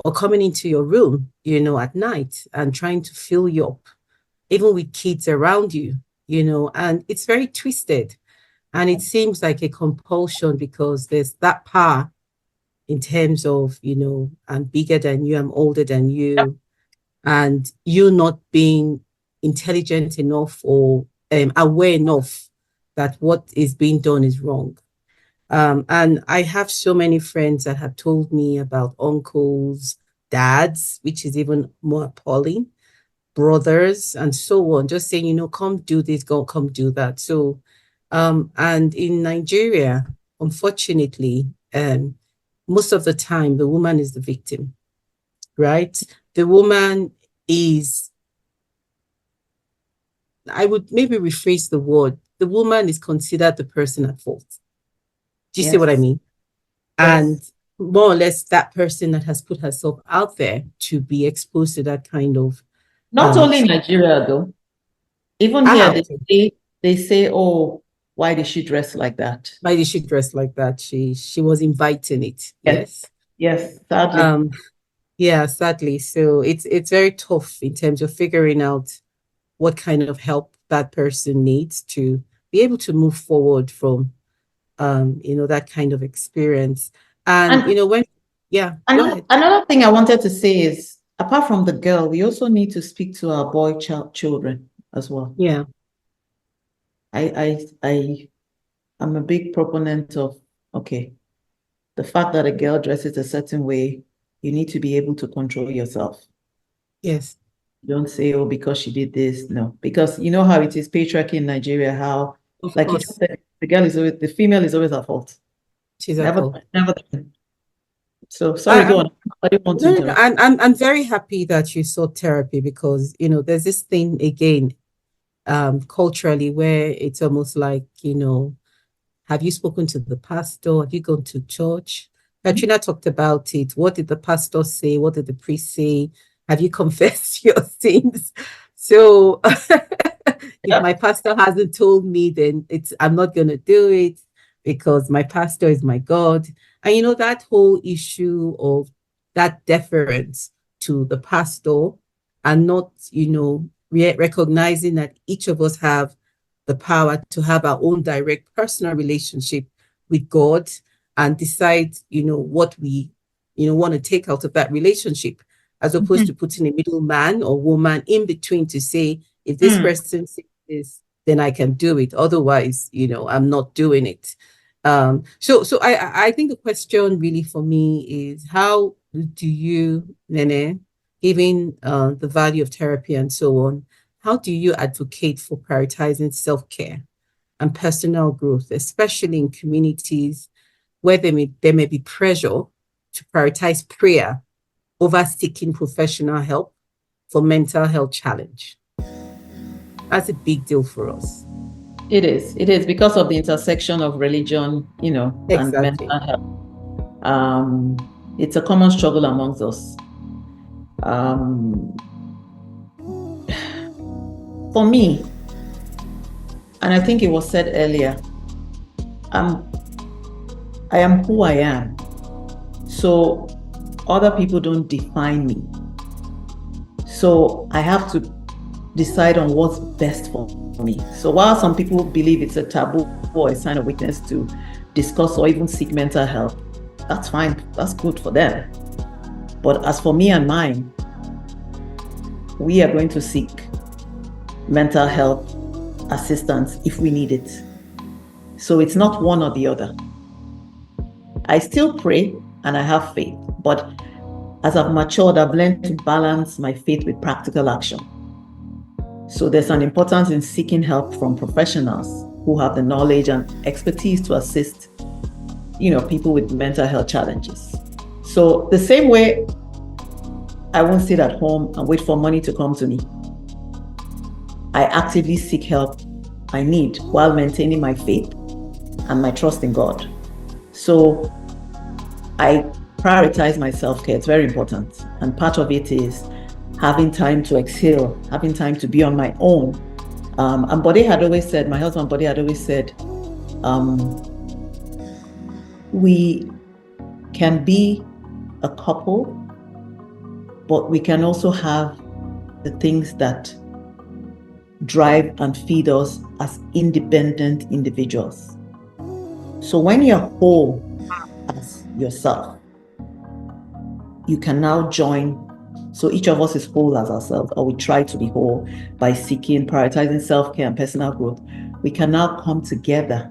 or coming into your room, at night and trying to fill you up, even with kids around you, and it's very twisted. And it seems like a compulsion because there's that power in terms of, I'm bigger than you, I'm older than you, and you not being intelligent enough or aware enough that what is being done is wrong. And I have so many friends that have told me about uncles, dads, which is even more appalling, brothers, and so on, just saying, come do this, go, come do that. So, and in Nigeria, unfortunately, most of the time, the woman is the victim, right? The woman is, I would maybe rephrase the word, the woman is considered the person at fault. Do you see what I Yes. mean? And Yes. more or less that person that has put herself out there to be exposed to that kind of Not only in Nigeria, though. Even here, okay. they say, oh, why did she dress like that? Why did she dress like that? She was inviting it. Yes. Yes. Yes, sadly. Yeah, sadly. So it's very tough in terms of figuring out what kind of help that person needs to be able to move forward from that kind of experience. And And when go ahead. another thing I wanted to say is, apart from the girl, we also need to speak to our boy children as well. Yeah. I'm a big proponent of, okay, the fact that a girl dresses a certain way, you need to be able to control yourself. Yes. Don't say, oh, because she did this. No, because you know how it is patriarchy in Nigeria, how, Of like you just course. said, the female is always at fault. She's at Never, fault. never. So sorry, I, go I'm on. I didn't want to no, no, no. interrupt. I'm very happy that you sought therapy because there's this thing again, culturally, where it's almost like, have you spoken to the pastor? Have you gone to church? Katrina talked about it. What did the pastor say? What did the priest say? Have you confessed your sins? So if my Yep. pastor hasn't told me, then I'm not gonna do it because my pastor is my God. And that whole issue of that deference to the pastor, and not, recognizing that each of us have the power to have our own direct personal relationship with God and decide, what we, want to take out of that relationship, as opposed to putting a middleman or woman in between to say, if this person says this, then I can do it. Otherwise, I'm not doing it. So I think the question really for me is, how do you, Nene, given the value of therapy and so on, how do you advocate for prioritizing self-care and personal growth, especially in communities where there may be pressure to prioritize prayer over seeking professional help for mental health challenge? That's a big deal for us. It is. It is because of the intersection of religion, and Exactly. mental health. It's a common struggle amongst us. For me, and I think it was said earlier, I am who I am. So other people don't define me. So I have to decide on what's best for me. So while some people believe it's a taboo or a sign of weakness to discuss or even seek mental health, that's fine. That's good for them. But as for me and mine, we are going to seek mental health assistance if we need it. So it's not one or the other. I still pray and I have faith, but as I've matured, I've learned to balance my faith with practical action. So there's an importance in seeking help from professionals who have the knowledge and expertise to assist, people with mental health challenges. So the same way I won't sit at home and wait for money to come to me. I actively seek help I need while maintaining my faith and my trust in God. So I prioritize my self-care. It's very important. And part of it is having time to exhale, having time to be on my own. And Bode had always said, my husband Bode had always said, we can be a couple, but we can also have the things that drive and feed us as independent individuals. So when you're whole as yourself, you can now join. So each of us is whole as ourselves, or we try to be whole by seeking, prioritizing self-care and personal growth. We can now come together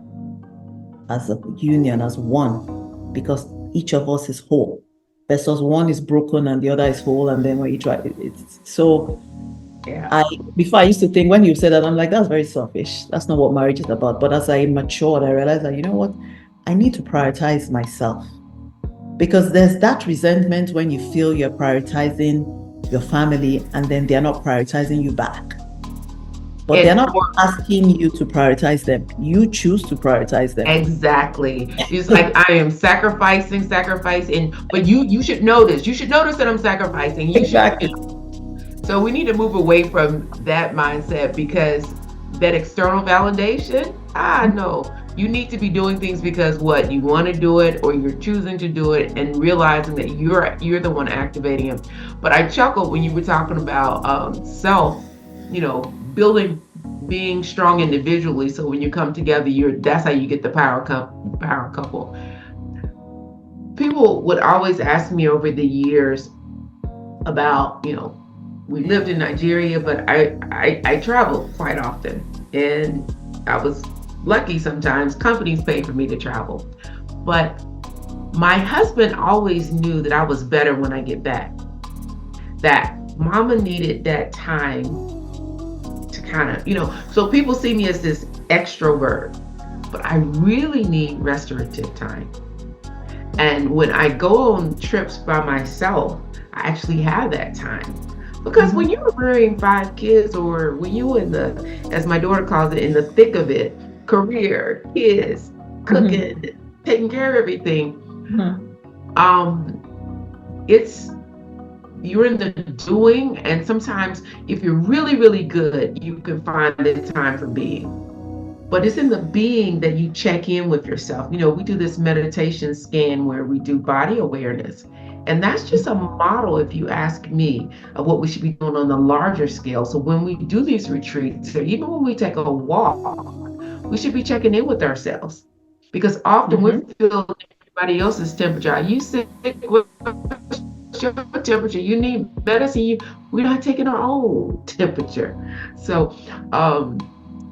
as a union, as one, because each of us is whole versus one is broken and the other is whole. And then when you try, it's so. Yeah. Before I used to think, when you said that, I'm like, that's very selfish. That's not what marriage is about. But as I matured, I realized that, you know what? I need to prioritize myself. Because there's that resentment when you feel you're prioritizing your family and then they're not prioritizing you back. But they're not asking you to prioritize them. You choose to prioritize them. Exactly. It's like I am sacrificing, but you should notice. You should notice that I'm sacrificing. Exactly. So we need to move away from that mindset, because that external validation, no. You need to be doing things because what you want to do it, or you're choosing to do it, and realizing that you're the one activating it. But I chuckled when you were talking about self, building, being strong individually. So when you come together, that's how you get the power couple. People would always ask me over the years about, we lived in Nigeria, but I traveled quite often, and I was lucky. Sometimes companies pay for me to travel, but my husband always knew that I was better when I get back, that mama needed that time to kind of, so people see me as this extrovert, but I really need restorative time. And when I go on trips by myself, I actually have that time. Because when you're rearing 5 kids, or when you're in the, as my daughter calls it, in the thick of it, career, kids, cooking, taking care of everything, you're in the doing, and sometimes if you're really, really good, you can find the time for being. But it's in the being that you check in with yourself. We do this meditation scan where we do body awareness. And that's just a model, if you ask me, of what we should be doing on the larger scale. So when we do these retreats, or even when we take a walk, we should be checking in with ourselves. Because often we're feeling everybody else's temperature. Are you sick? What's your temperature? You need medicine. We're not taking our own temperature. So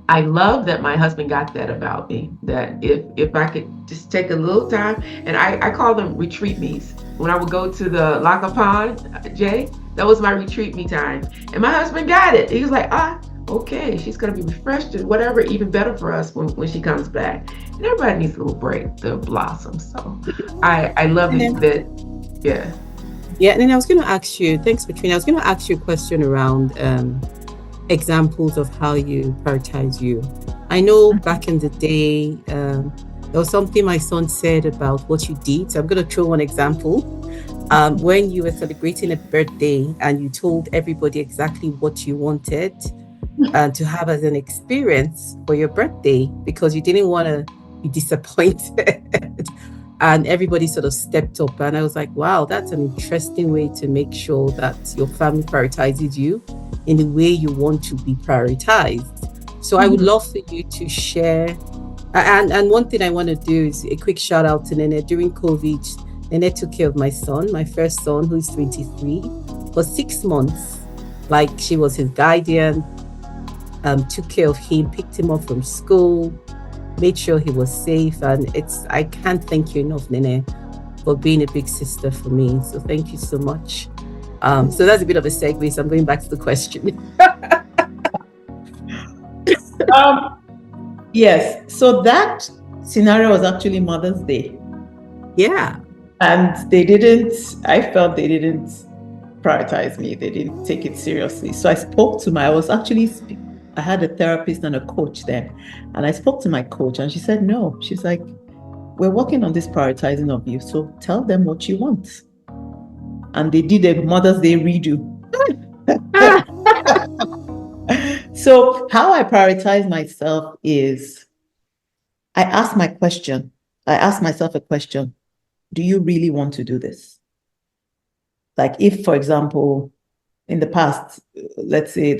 I love that my husband got that about me, that if I could just take a little time, and I call them retreat me's. When I would go to the Laka Pond, Jay, that was my retreat me time. And my husband got it. He was like, okay, she's going to be refreshed and whatever, even better for us when she comes back. And everybody needs a little break to blossom. So I love that. Yeah. Yeah, and then I was going to ask you, thanks, Katrina. I was going to ask you a question around examples of how you prioritize you. I know back in the day, there was something my son said about what you did. So I'm going to throw one example. When you were celebrating a birthday and you told everybody exactly what you wanted to have as an experience for your birthday, because you didn't want to be disappointed. And everybody sort of stepped up. And I was like, wow, that's an interesting way to make sure that your family prioritizes you in the way you want to be prioritized. So I would love for you to share. And one thing I want to do is a quick shout out to Nene. During COVID, Nene took care of my son, my first son, who's 23, for 6 months. Like, she was his guardian, took care of him, picked him up from school, made sure he was safe. And I can't thank you enough, Nene, for being a big sister for me. So thank you so much. So that's a bit of a segue. So I'm going back to the question. Yes. So that scenario was actually Mother's Day. Yeah. And I felt they didn't prioritize me. They didn't take it seriously. So I spoke to I had a therapist and a coach then. And I spoke to my coach and she said, no. She's like, we're working on this prioritizing of you. So tell them what you want. And they did a Mother's Day redo. So how I prioritize myself is I ask myself a question. Do you really want to do this? Like if, for example, in the past, let's say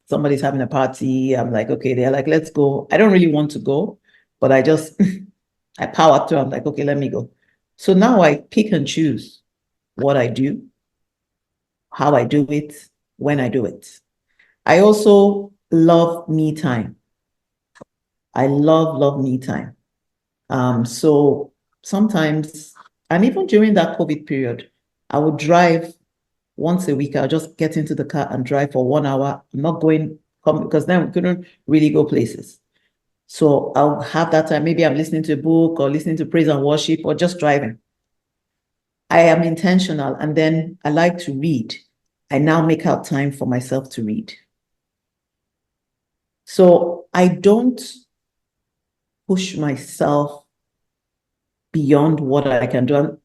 somebody's having a party, I'm like, okay, they're like, let's go. I don't really want to go, but I just, I power through. I'm like, okay, let me go. So now I pick and choose what I do, how I do it, when I do it. I also love me time. I love me time. So sometimes, and even during that COVID period, I would drive once a week. I'll just get into the car and drive for 1 hour. I'm not going, because then we couldn't really go places. So I'll have that time. Maybe I'm listening to a book or listening to praise and worship or just driving. I am intentional. And then I like to read. I now make out time for myself to read. So I don't push myself beyond what I can do. And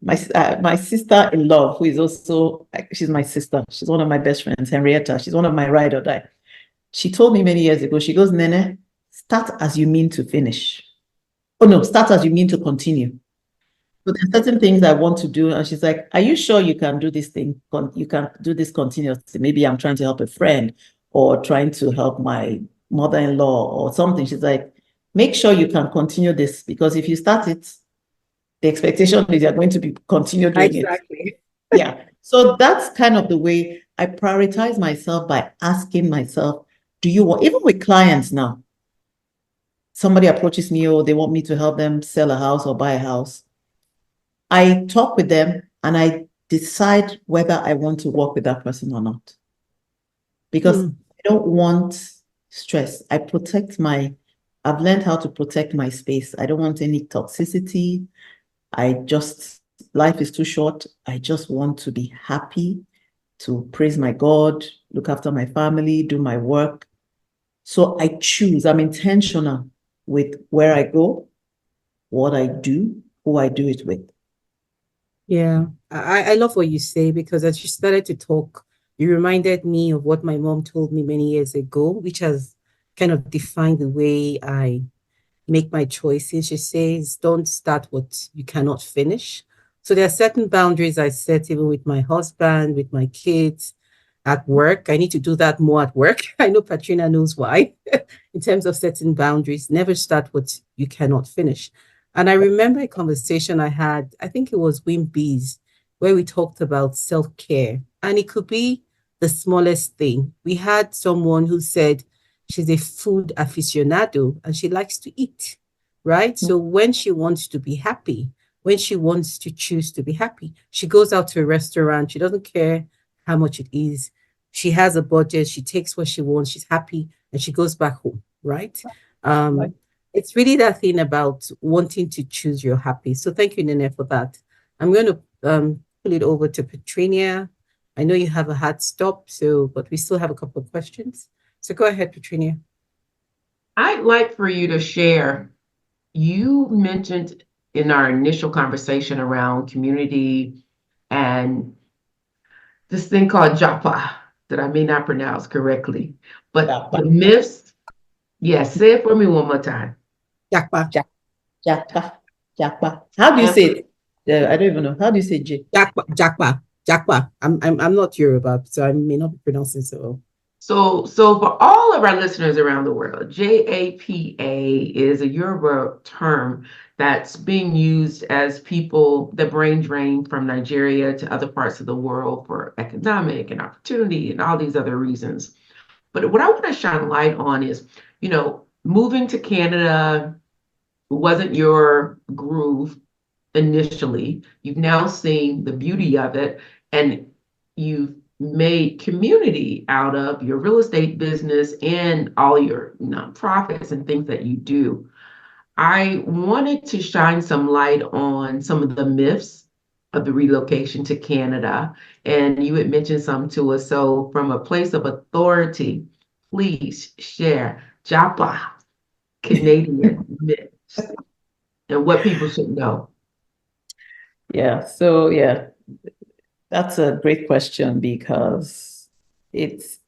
my sister-in-law, who is also, she's my sister. She's one of my best friends, Henrietta. She's one of my ride or die. She told me many years ago, she goes, Nene, start as you mean to finish. Oh no, start as you mean to continue. But there's certain things I want to do. And she's like, are you sure you can do this thing? You can do this continuously. Maybe I'm trying to help a friend or trying to help my mother-in-law or something. She's like, make sure you can continue this, because if you start it, the expectation is you're going to be continue doing Exactly. it. Yeah. So that's kind of the way I prioritize myself, by asking myself, do you want, even with clients now, somebody approaches me or they want me to help them sell a house or buy a house. I talk with them and I decide whether I want to work with that person or not. Because I don't want stress. I've learned how to protect my space. I don't want any toxicity. Life is too short. I just want to be happy, to praise my God, look after my family, do my work. So I'm intentional with where I go, what I do, who I do it with. Yeah, I love what you say, because as you started to talk, you reminded me of what my mom told me many years ago, which has kind of defined the way I make my choices. She says, don't start what you cannot finish. So there are certain boundaries I set even with my husband, with my kids, at work. I need to do that more at work. I know Patrina knows why. In terms of setting boundaries, never start what you cannot finish. And I remember a conversation I had, I think it was Wim Bees, where we talked about self-care. And it could be the smallest thing. We had someone who said she's a food aficionado and she likes to eat, right? So when she wants to be happy, when she wants to choose to be happy, she goes out to a restaurant. She doesn't care how much it is. She has a budget. She takes what she wants. She's happy and she goes back home, right? Right. Um, it's really that thing about wanting to choose your happy. So thank you, Nene, for that. I'm going to pull it over to Petrinia. I know you have a hard stop, but we still have a couple of questions. So go ahead, Petrinia. I'd like for you to share. You mentioned in our initial conversation around community and this thing called japa that I may not pronounce correctly, but the myths. Yes, say it for me one more time. Jakpa. Jakpa. How do you say it? I don't even know. How do you say J? Jakpa. I'm not Yoruba, so I may not be pronouncing so well. So for all of our listeners around the world, JAPA is a Yoruba term that's being used as people, the brain drain from Nigeria to other parts of the world for economic and opportunity and all these other reasons. But what I want to shine light on is, moving to Canada wasn't your groove initially. You've now seen the beauty of it, and you've made community out of your real estate business and all your nonprofits and things that you do. I wanted to shine some light on some of the myths of the relocation to Canada. And you had mentioned something to us. So, from a place of authority, please share Japa Canadian myths and what people should know. Yeah, so yeah, that's a great question because it's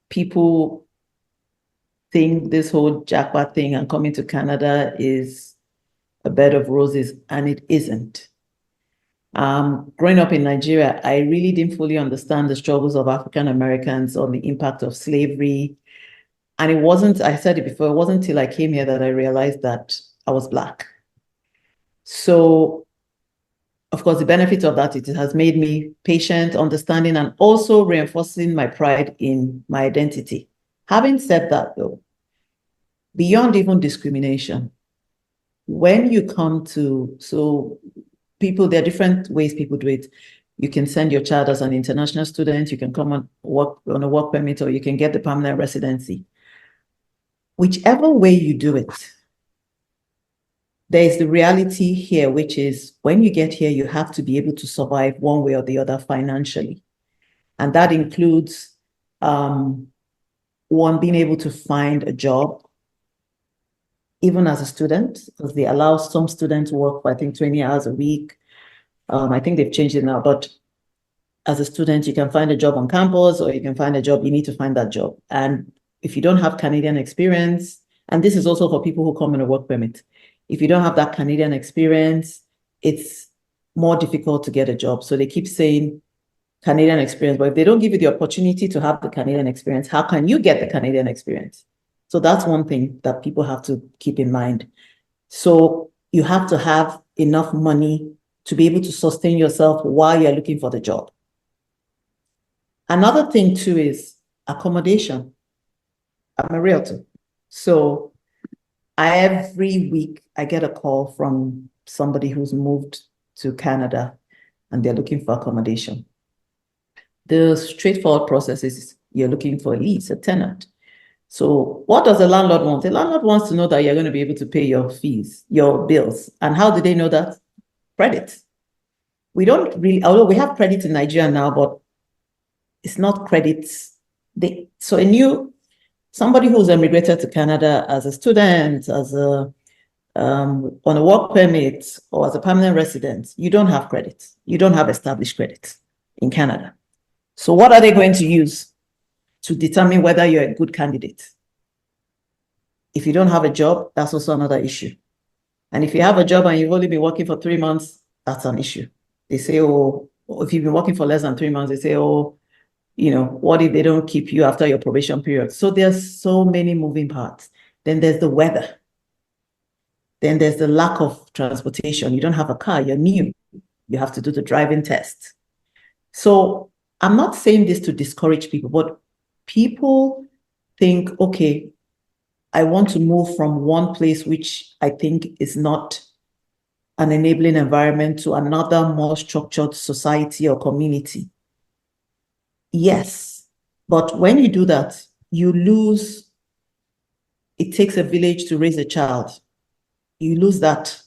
people think this whole Japa thing and coming to Canada is a bed of roses, and it isn't. Growing up in Nigeria, I really didn't fully understand the struggles of African Americans on the impact of slavery. And it wasn't, I said it before, it wasn't until I came here that I realized that I was Black. So, of course, the benefit of that, it has made me patient, understanding, and also reinforcing my pride in my identity. Having said that, though, beyond even discrimination, when you come to, so people, there are different ways people do it. You can send your child as an international student, you can come and work on a work permit, or you can get the permanent residency. Whichever way you do it, there is the reality here, which is when you get here, you have to be able to survive one way or the other financially. And that includes one, being able to find a job, even as a student, because they allow some students to work for, I think, 20 hours a week. I think they've changed it now, but as a student, you can find a job on campus, or you can find a job, you need to find that job. And if you don't have Canadian experience, and this is also for people who come in a work permit, if you don't have that Canadian experience, it's more difficult to get a job. So they keep saying Canadian experience, but if they don't give you the opportunity to have the Canadian experience, how can you get the Canadian experience? So that's one thing that people have to keep in mind. So you have to have enough money to be able to sustain yourself while you're looking for the job. Another thing too is accommodation. I'm a realtor. So every week I get a call from somebody who's moved to Canada and they're looking for accommodation. The straightforward process is you're looking for a lease, a tenant. So what does the landlord want? The landlord wants to know that you're going to be able to pay your fees, your bills. And how do they know that? Credit. We don't really, although we have credit in Nigeria now, but it's not credit. So somebody who's emigrated to Canada as a student, as a on a work permit, or as a permanent resident, you don't have credit. You don't have established credit in Canada. So what are they going to use to determine whether you're a good candidate? If you don't have a job, that's also another issue. And if you have a job and you've only been working for 3 months, that's an issue. They say, oh, if you've been working for less than 3 months, they say, oh, what if they don't keep you after your probation period? So there's so many moving parts. Then there's the weather. Then there's the lack of transportation. You don't have a car, you're new. You have to do the driving test. So I'm not saying this to discourage people, but people think, okay, I want to move from one place which I think is not an enabling environment to another more structured society or community. Yes, but when you do that, you lose, it takes a village to raise a child. You lose that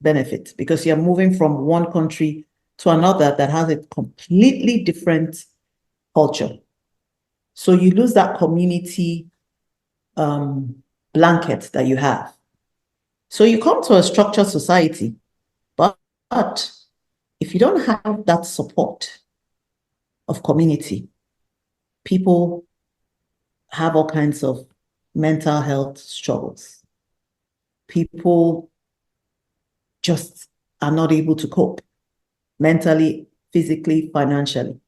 benefit because you're moving from one country to another that has a completely different culture. So you lose that community blanket that you have. So you come to a structured society, but if you don't have that support of community, people have all kinds of mental health struggles. People just are not able to cope mentally, physically, financially.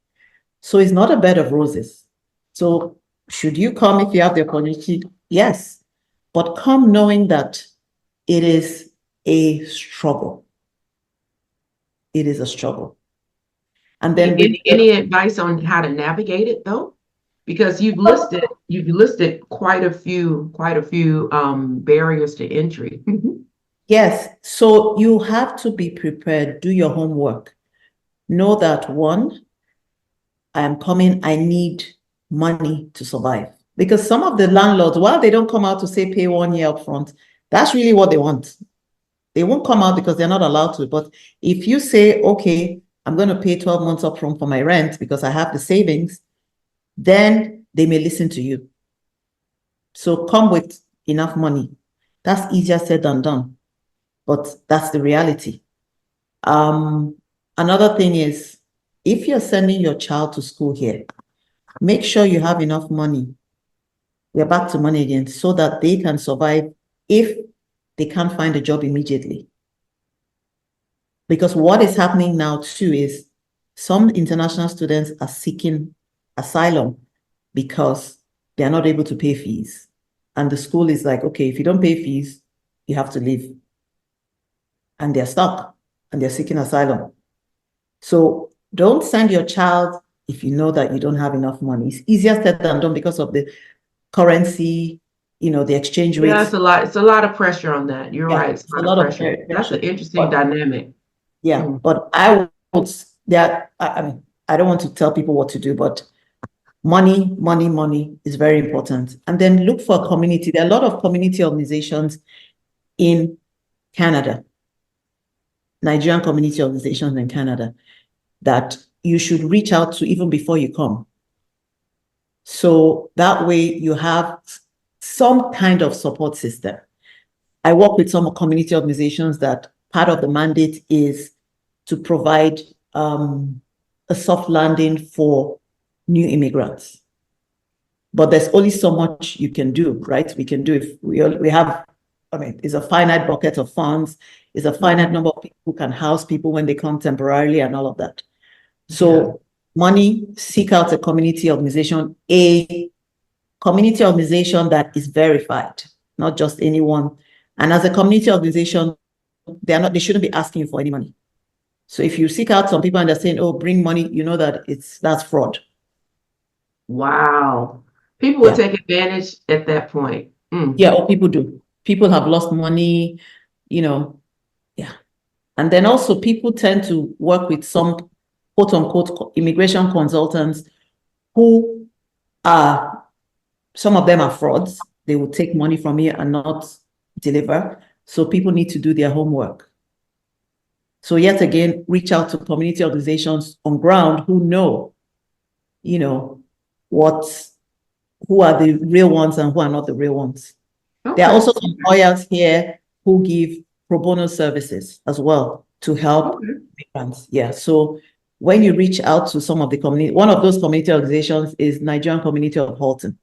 So it's not a bed of roses. So should you come if you have the opportunity? Yes, but come knowing that it is a struggle. It is a struggle. And then any advice on how to navigate it though? Because you've listed quite a few barriers to entry. Yes, so you have to be prepared, do your homework. Know that one, I am coming, I need money to survive. Because some of the landlords, while they don't come out to say pay 1 year up front, that's really what they want. They won't come out because they're not allowed to. But if you say, okay, I'm going to pay 12 months upfront for my rent because I have the savings, then they may listen to you. So come with enough money. That's easier said than done, but that's the reality. Another thing is, if you're sending your child to school here, make sure you have enough money. We're back to money again, so that they can survive if they can't find a job immediately. Because what is happening now too is some international students are seeking asylum because they are not able to pay fees. And the school is like, okay, if you don't pay fees, you have to leave. And they're stuck and they're seeking asylum. So don't send your child if you know that you don't have enough money. It's easier said than done because of the currency, the exchange Yeah, rates. it's a lot. It's a lot of pressure on that. You're right. It's It's a a lot of lot of pressure. That's pressure. an interesting dynamic. Yeah, but I mean, I don't want to tell people what to do, but money is very important. And then look for a community. There are a lot of community organizations in Canada, Nigerian community organizations in Canada, that you should reach out to even before you come. So that way you have some kind of support system. I work with some community organizations that part of the mandate is to provide a soft landing for new immigrants. But there's only so much you can do, right? We can do if we have, I mean, it's a finite bucket of funds, it's a finite number of people who can house people when they come temporarily and all of that. So money, seek out a community organization that is verified, not just anyone. And as a community organization, they shouldn't be asking you for any money. So if you seek out some people and they're saying, oh, bring money, you know that that's fraud. Wow. People will take advantage at that point. Yeah, or people do. People have lost money, yeah. And then also people tend to work with some quote unquote immigration consultants who are, some of them are frauds. They will take money from you and not deliver. So people need to do their homework. So yet again, reach out to community organizations on ground who know, who are the real ones and who are not the real ones. Okay. There are also some lawyers here who give pro bono services as well to help migrants. Yeah. So when you reach out to some of the community, one of those community organizations is Nigerian Community of Halton.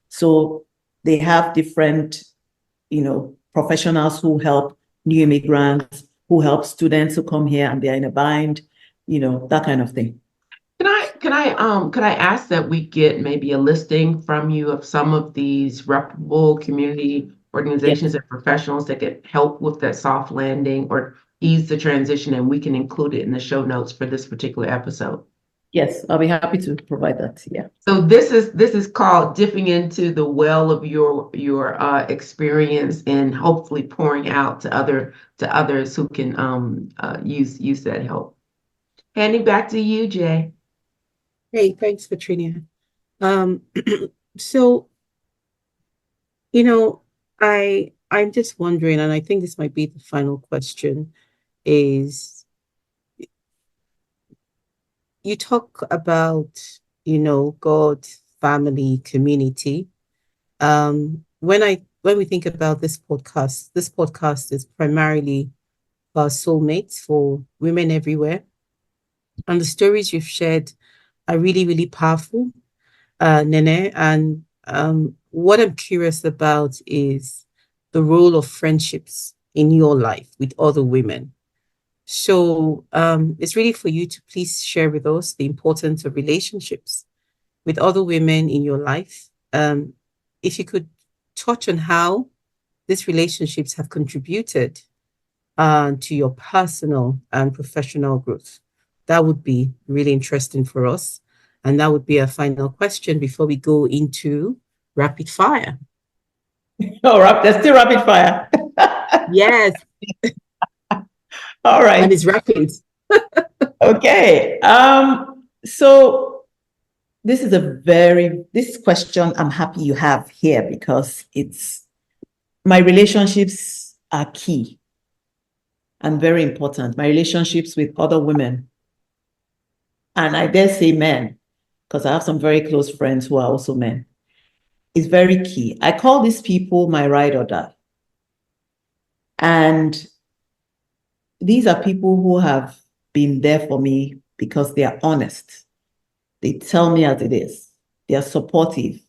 So they have different, professionals who help new immigrants, who help students who come here and they're in a bind, that kind of thing. Can I ask that we get maybe a listing from you of some of these reputable community organizations and professionals that could help with that soft landing or ease the transition, and we can include it in the show notes for this particular episode? Yes, I'll be happy to provide that. Yeah. So this is called dipping into the well of your experience and hopefully pouring out to others who can use that help. Handing back to you, Jay. Hey, thanks, Katrina. So, I'm just wondering, and I think this might be the final question, is you talk about, God, family, community. When we think about this podcast is primarily for soulmates, for women everywhere. And the stories you've shared are really, really powerful, Nene. And what I'm curious about is the role of friendships in your life with other women. So it's really for you to please share with us the importance of relationships with other women in your life. If you could touch on how these relationships have contributed to your personal and professional growth, that would be really interesting for us. And that would be a final question before we go into rapid fire. Oh, there's still rapid fire. Yes. All right. And it's rapid. Okay. So this question I'm happy you have here because my relationships are key and very important. My relationships with other women and I dare say men, because I have some very close friends who are also men, is very key. I call these people my ride or die. And these are people who have been there for me because they are honest. They tell me as it is. They are supportive.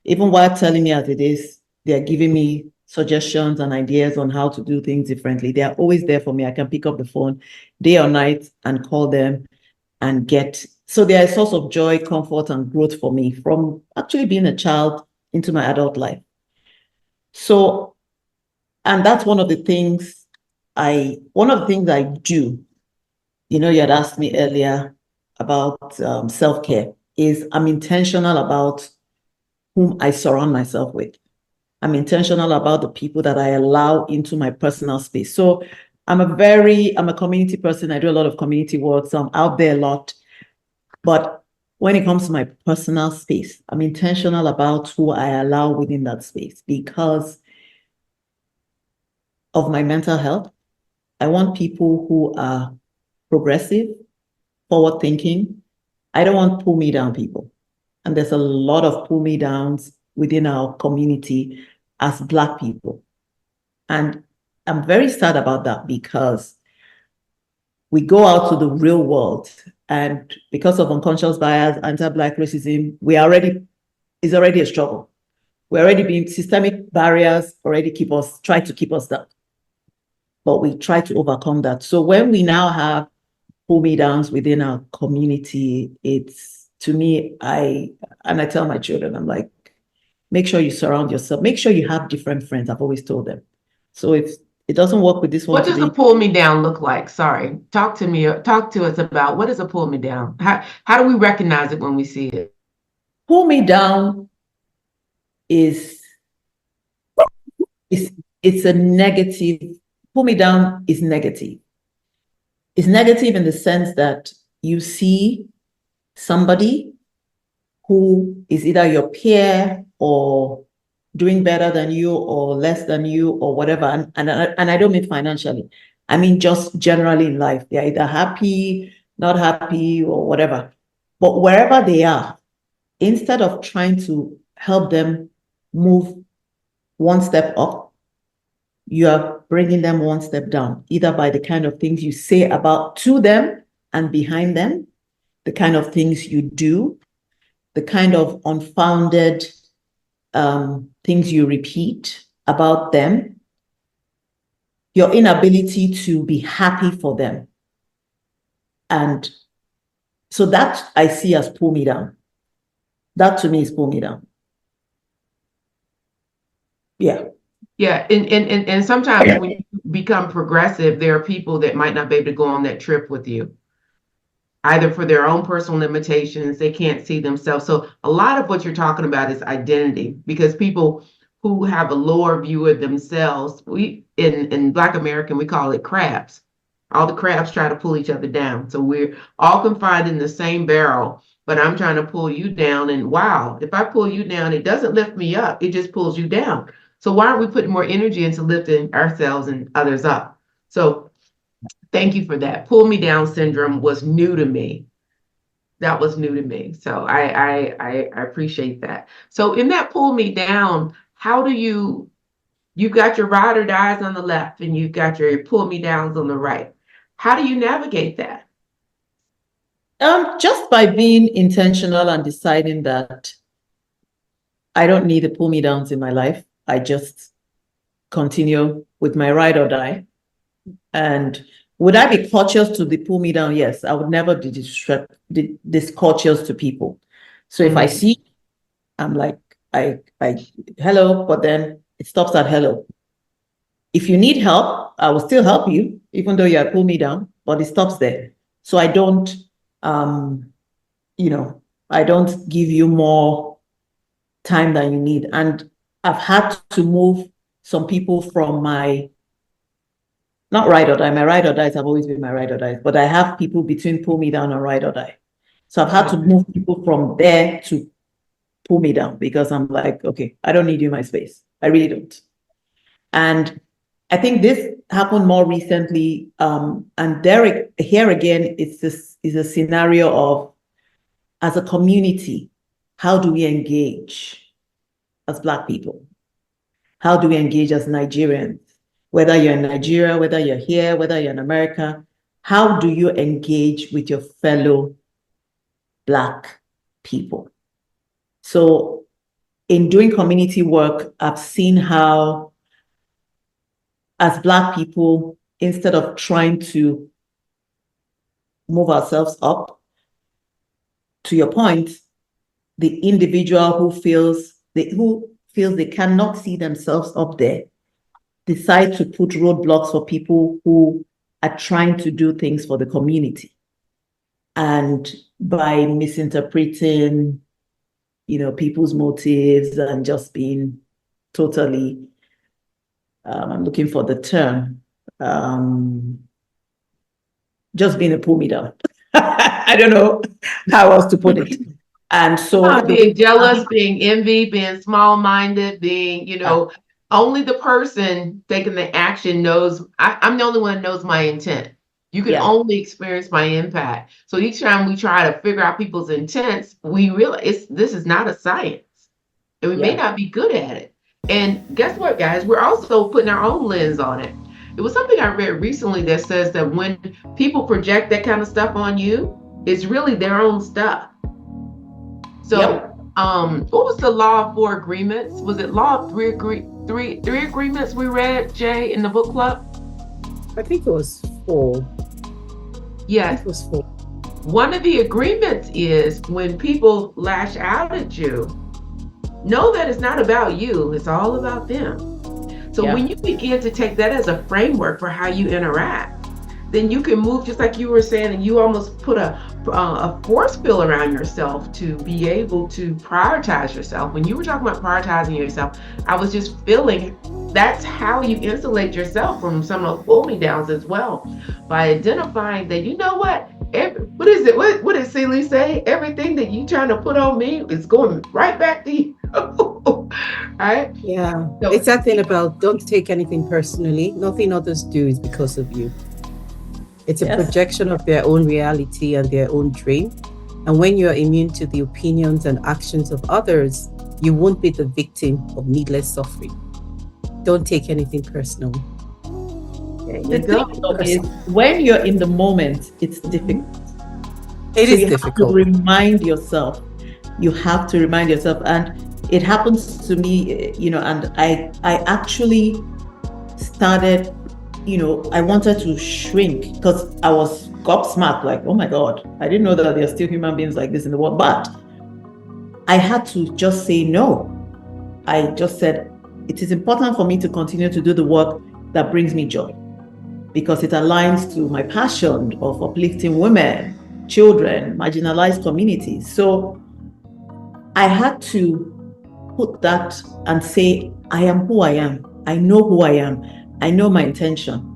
Even while telling me as it is, they are giving me suggestions and ideas on how to do things differently. They are always there for me. I can pick up the phone day or night and call them and get. So they are a source of joy, comfort, and growth for me from actually being a child into my adult life. So, and that's one of the things I do. You had asked me earlier about self-care, is I'm intentional about whom I surround myself with. I'm intentional about the people that I allow into my personal space. So I'm a community person. I do a lot of community work, so I'm out there a lot. But when it comes to my personal space, I'm intentional about who I allow within that space because of my mental health. I want people who are progressive, forward thinking. I don't want pull me down people. And there's a lot of pull me downs within our community as Black people. And I'm very sad about that because we go out to the real world, and because of unconscious bias, anti-Black racism, is already a struggle. We're already being systemic barriers already try to keep us down. But we try to overcome that. So when we now have pull me downs within our community, it's, to me, I tell my children, I'm like, make sure you surround yourself, make sure you have different friends. I've always told them. So if it doesn't work with this one What does today, a pull me down look like? Sorry. Talk to us about what is a pull me down? How do we recognize it when we see it? pull me down is it's a negative. Pull me down is negative. It's negative in the sense that you see somebody who is either your peer or doing better than you or less than you or whatever. And I don't mean financially. I mean just generally in life. They're either happy, not happy, or whatever. But wherever they are, instead of trying to help them move one step up, you are bringing them one step down, either by the kind of things you say about to them and behind them, the kind of things you do, the kind of unfounded things you repeat about them, your inability to be happy for them. And so that I see as pull me down. That to me is pull me down. Yeah. Yeah, and sometimes when you become progressive, there are people that might not be able to go on that trip with you, either for their own personal limitations, they can't see themselves. So a lot of what you're talking about is identity, because people who have a lower view of themselves, we in Black American, we call it crabs. All the crabs try to pull each other down. So we're all confined in the same barrel, but I'm trying to pull you down. And wow, if I pull you down, it doesn't lift me up, it just pulls you down. So why aren't we putting more energy into lifting ourselves and others up? So thank you for that. Pull me down syndrome was new to me. That was new to me. So I appreciate that. So in that pull me down, how do you've got your ride or dies on the left and you've got your pull me downs on the right. How do you navigate that? Just by being intentional and deciding that I don't need the pull me downs in my life. I just continue with my ride or die. And would I be cautious to the pull me down? Yes, I would never be discourteous to people. So if I see, I'm like, I hello, but then it stops at hello. If you need help, I will still help you, even though you are pull me down, but it stops there. So I don't, I don't give you more time than you need. And I've had to move some people from not ride or die. My ride or dies have always been my ride or dies, but I have people between pull me down and ride or die. So I've had to move people from there to pull me down because I'm like, okay, I don't need you in my space. I really don't. And I think this happened more recently. And Derek, here again, it's this is a scenario of, as a community, how do we engage as Black people? How do we engage as Nigerians? Whether you're in Nigeria, whether you're here, whether you're in America, how do you engage with your fellow Black people? So in doing community work, I've seen how, as Black people, instead of trying to move ourselves up, to your point, the individual who feels they cannot see themselves up there decide to put roadblocks for people who are trying to do things for the community. And by misinterpreting, people's motives and just being totally, I'm looking for the term, just being a pull me down. I don't know how else to put it. And so being jealous, being envy, being small-minded, being, only the person taking the action knows. I'm the only one that knows my intent. You can only experience my impact. So each time we try to figure out people's intents, we realize this is not a science, and we may not be good at it. And guess what, guys? We're also putting our own lens on it. It was something I read recently that says that when people project that kind of stuff on you, it's really their own stuff. So, what was the law of 4 agreements? Was it law of three agreements we read, Jay, in the book club? I think it was 4. Yes. It was 4. One of the agreements is when people lash out at you, know that it's not about you, it's all about them. So when you begin to take that as a framework for how you interact, then you can move, just like you were saying, and you almost put a force field around yourself to be able to prioritize yourself. When you were talking about prioritizing yourself, I was just feeling that's how you insulate yourself from some of those pull-me-downs as well, by identifying that, you know what, what is it? What did Celie say? Everything that you trying to put on me is going right back to you. Right? Yeah. So, it's that thing about don't take anything personally. Nothing others do is because of you. It's a projection of their own reality and their own dream. And when you're immune to the opinions and actions of others, you won't be the victim of needless suffering. Don't take anything personal. The thing is, when you're in the moment, it's difficult. It is difficult. You have to remind yourself. You have to remind yourself. And it happens to me, and I actually started, I wanted to shrink because I was gobsmacked, like, oh my God, I didn't know that there are still human beings like this in the world. But I had to just say no. I just said, it is important for me to continue to do the work that brings me joy, because it aligns to my passion of uplifting women, children, marginalized communities. So I had to put that and say, I am who I am. I know who I am. I know my intention.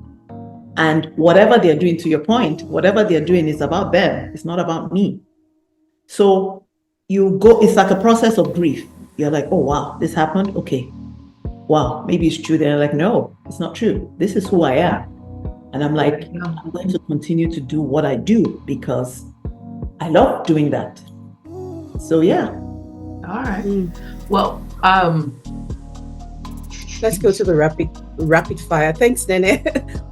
And whatever they're doing, to your point, whatever they're doing is about them. It's not about me. So you go, it's like a process of grief. You're like, oh, wow, this happened. Okay. Wow, maybe it's true. They're like, no, it's not true. This is who I am. And I'm like, I'm going to continue to do what I do because I love doing that. So, yeah. All right. Well, let's go to the rapid fire. Thanks, Nene.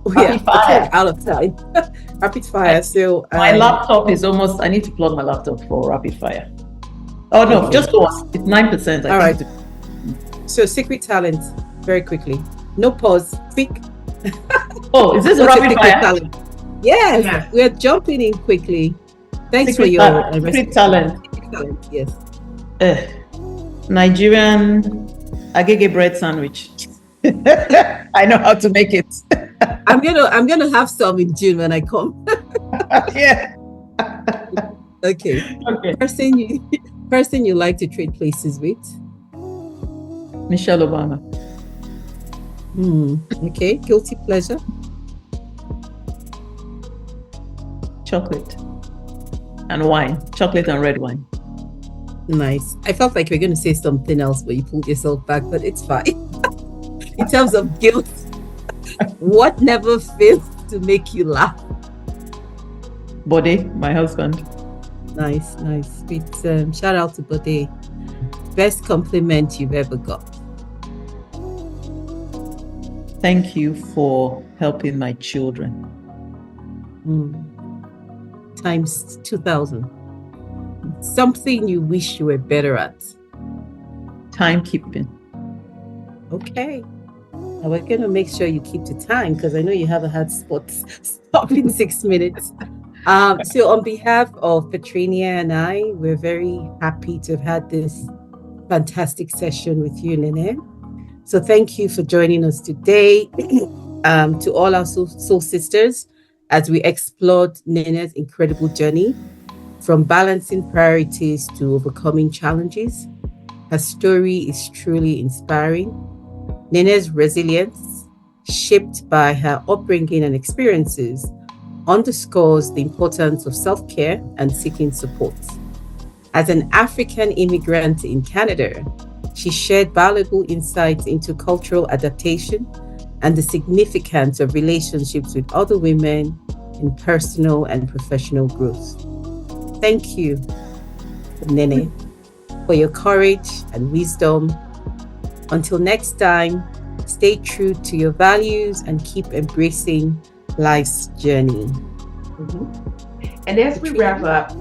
Rapid fire. Out of time. Rapid fire. So my laptop is almost. I need to plug my laptop for rapid fire. Oh no, just go on. It's 9%. All right. So secret talent, very quickly. No pause. Quick. Oh, is this a rapid fire? Talent? Yes, we're jumping in quickly. Thanks for your secret talent. Yes. Nigerian agege bread sandwich. I know how to make it. I'm gonna have some in June when I come. Yeah. Okay. Person you like to trade places with? Michelle Obama. Okay. Guilty pleasure? Chocolate and wine. Chocolate and red wine. Nice. I felt like you were going to say something else, but you pulled yourself back, but it's fine. In terms of guilt, What never fails to make you laugh? Bode, my husband. Nice, nice. Sweet. Shout out to Bode. Best compliment you've ever got? Thank you for helping my children. Times 2000. Something you wish you were better at? Timekeeping. Okay. Now we're going to make sure you keep to time because I know you have a hard spot. Stop in 6 minutes. So on behalf of Petrania and I, we're very happy to have had this fantastic session with you, Nene. So thank you for joining us today. To all our soul sisters, as we explored Nene's incredible journey from balancing priorities to overcoming challenges. Her story is truly inspiring. Nene's resilience, shaped by her upbringing and experiences, underscores the importance of self-care and seeking support. As an African immigrant in Canada, she shared valuable insights into cultural adaptation and the significance of relationships with other women in personal and professional growth. Thank you, Nene, for your courage and wisdom. Until next time, stay true to your values and keep embracing life's journey. And as we wrap up,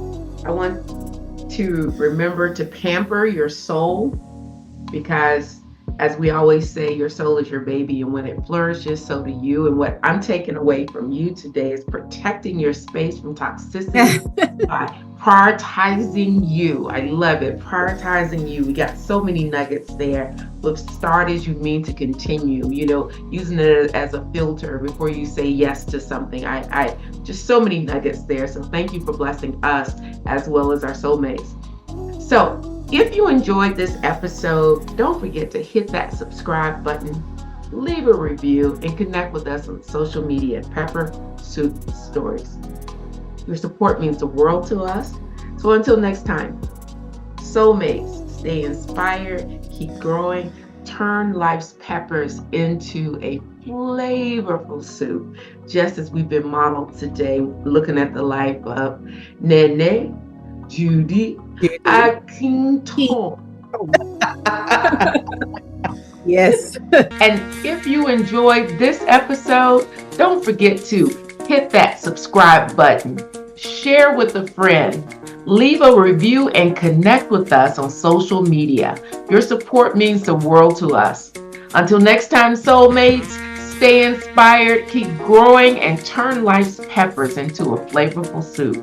I want to remember to pamper your soul, because as we always say, your soul is your baby, and when it flourishes, so do you. And what I'm taking away from you today is protecting your space from toxicity by prioritizing you. I love it. Prioritizing you. We got so many nuggets there. With start as you mean to continue, using it as a filter before you say yes to something. I just so many nuggets there. So thank you for blessing us as well as our soulmates. So if you enjoyed this episode, don't forget to hit that subscribe button, leave a review, and connect with us on social media at Pepper Soup Stories. Your support means the world to us. So until next time, soulmates, stay inspired, keep growing, turn life's peppers into a flavorful soup, just as we've been modeled today, looking at the life of Nene Akintan. Yes. And if you enjoyed this episode, don't forget to hit that subscribe button, share with a friend, leave a review, and connect with us on social media. Your support means the world to us. Until next time, soulmates, stay inspired, keep growing, and turn life's peppers into a flavorful soup.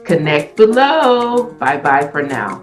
Connect below. Bye-bye for now.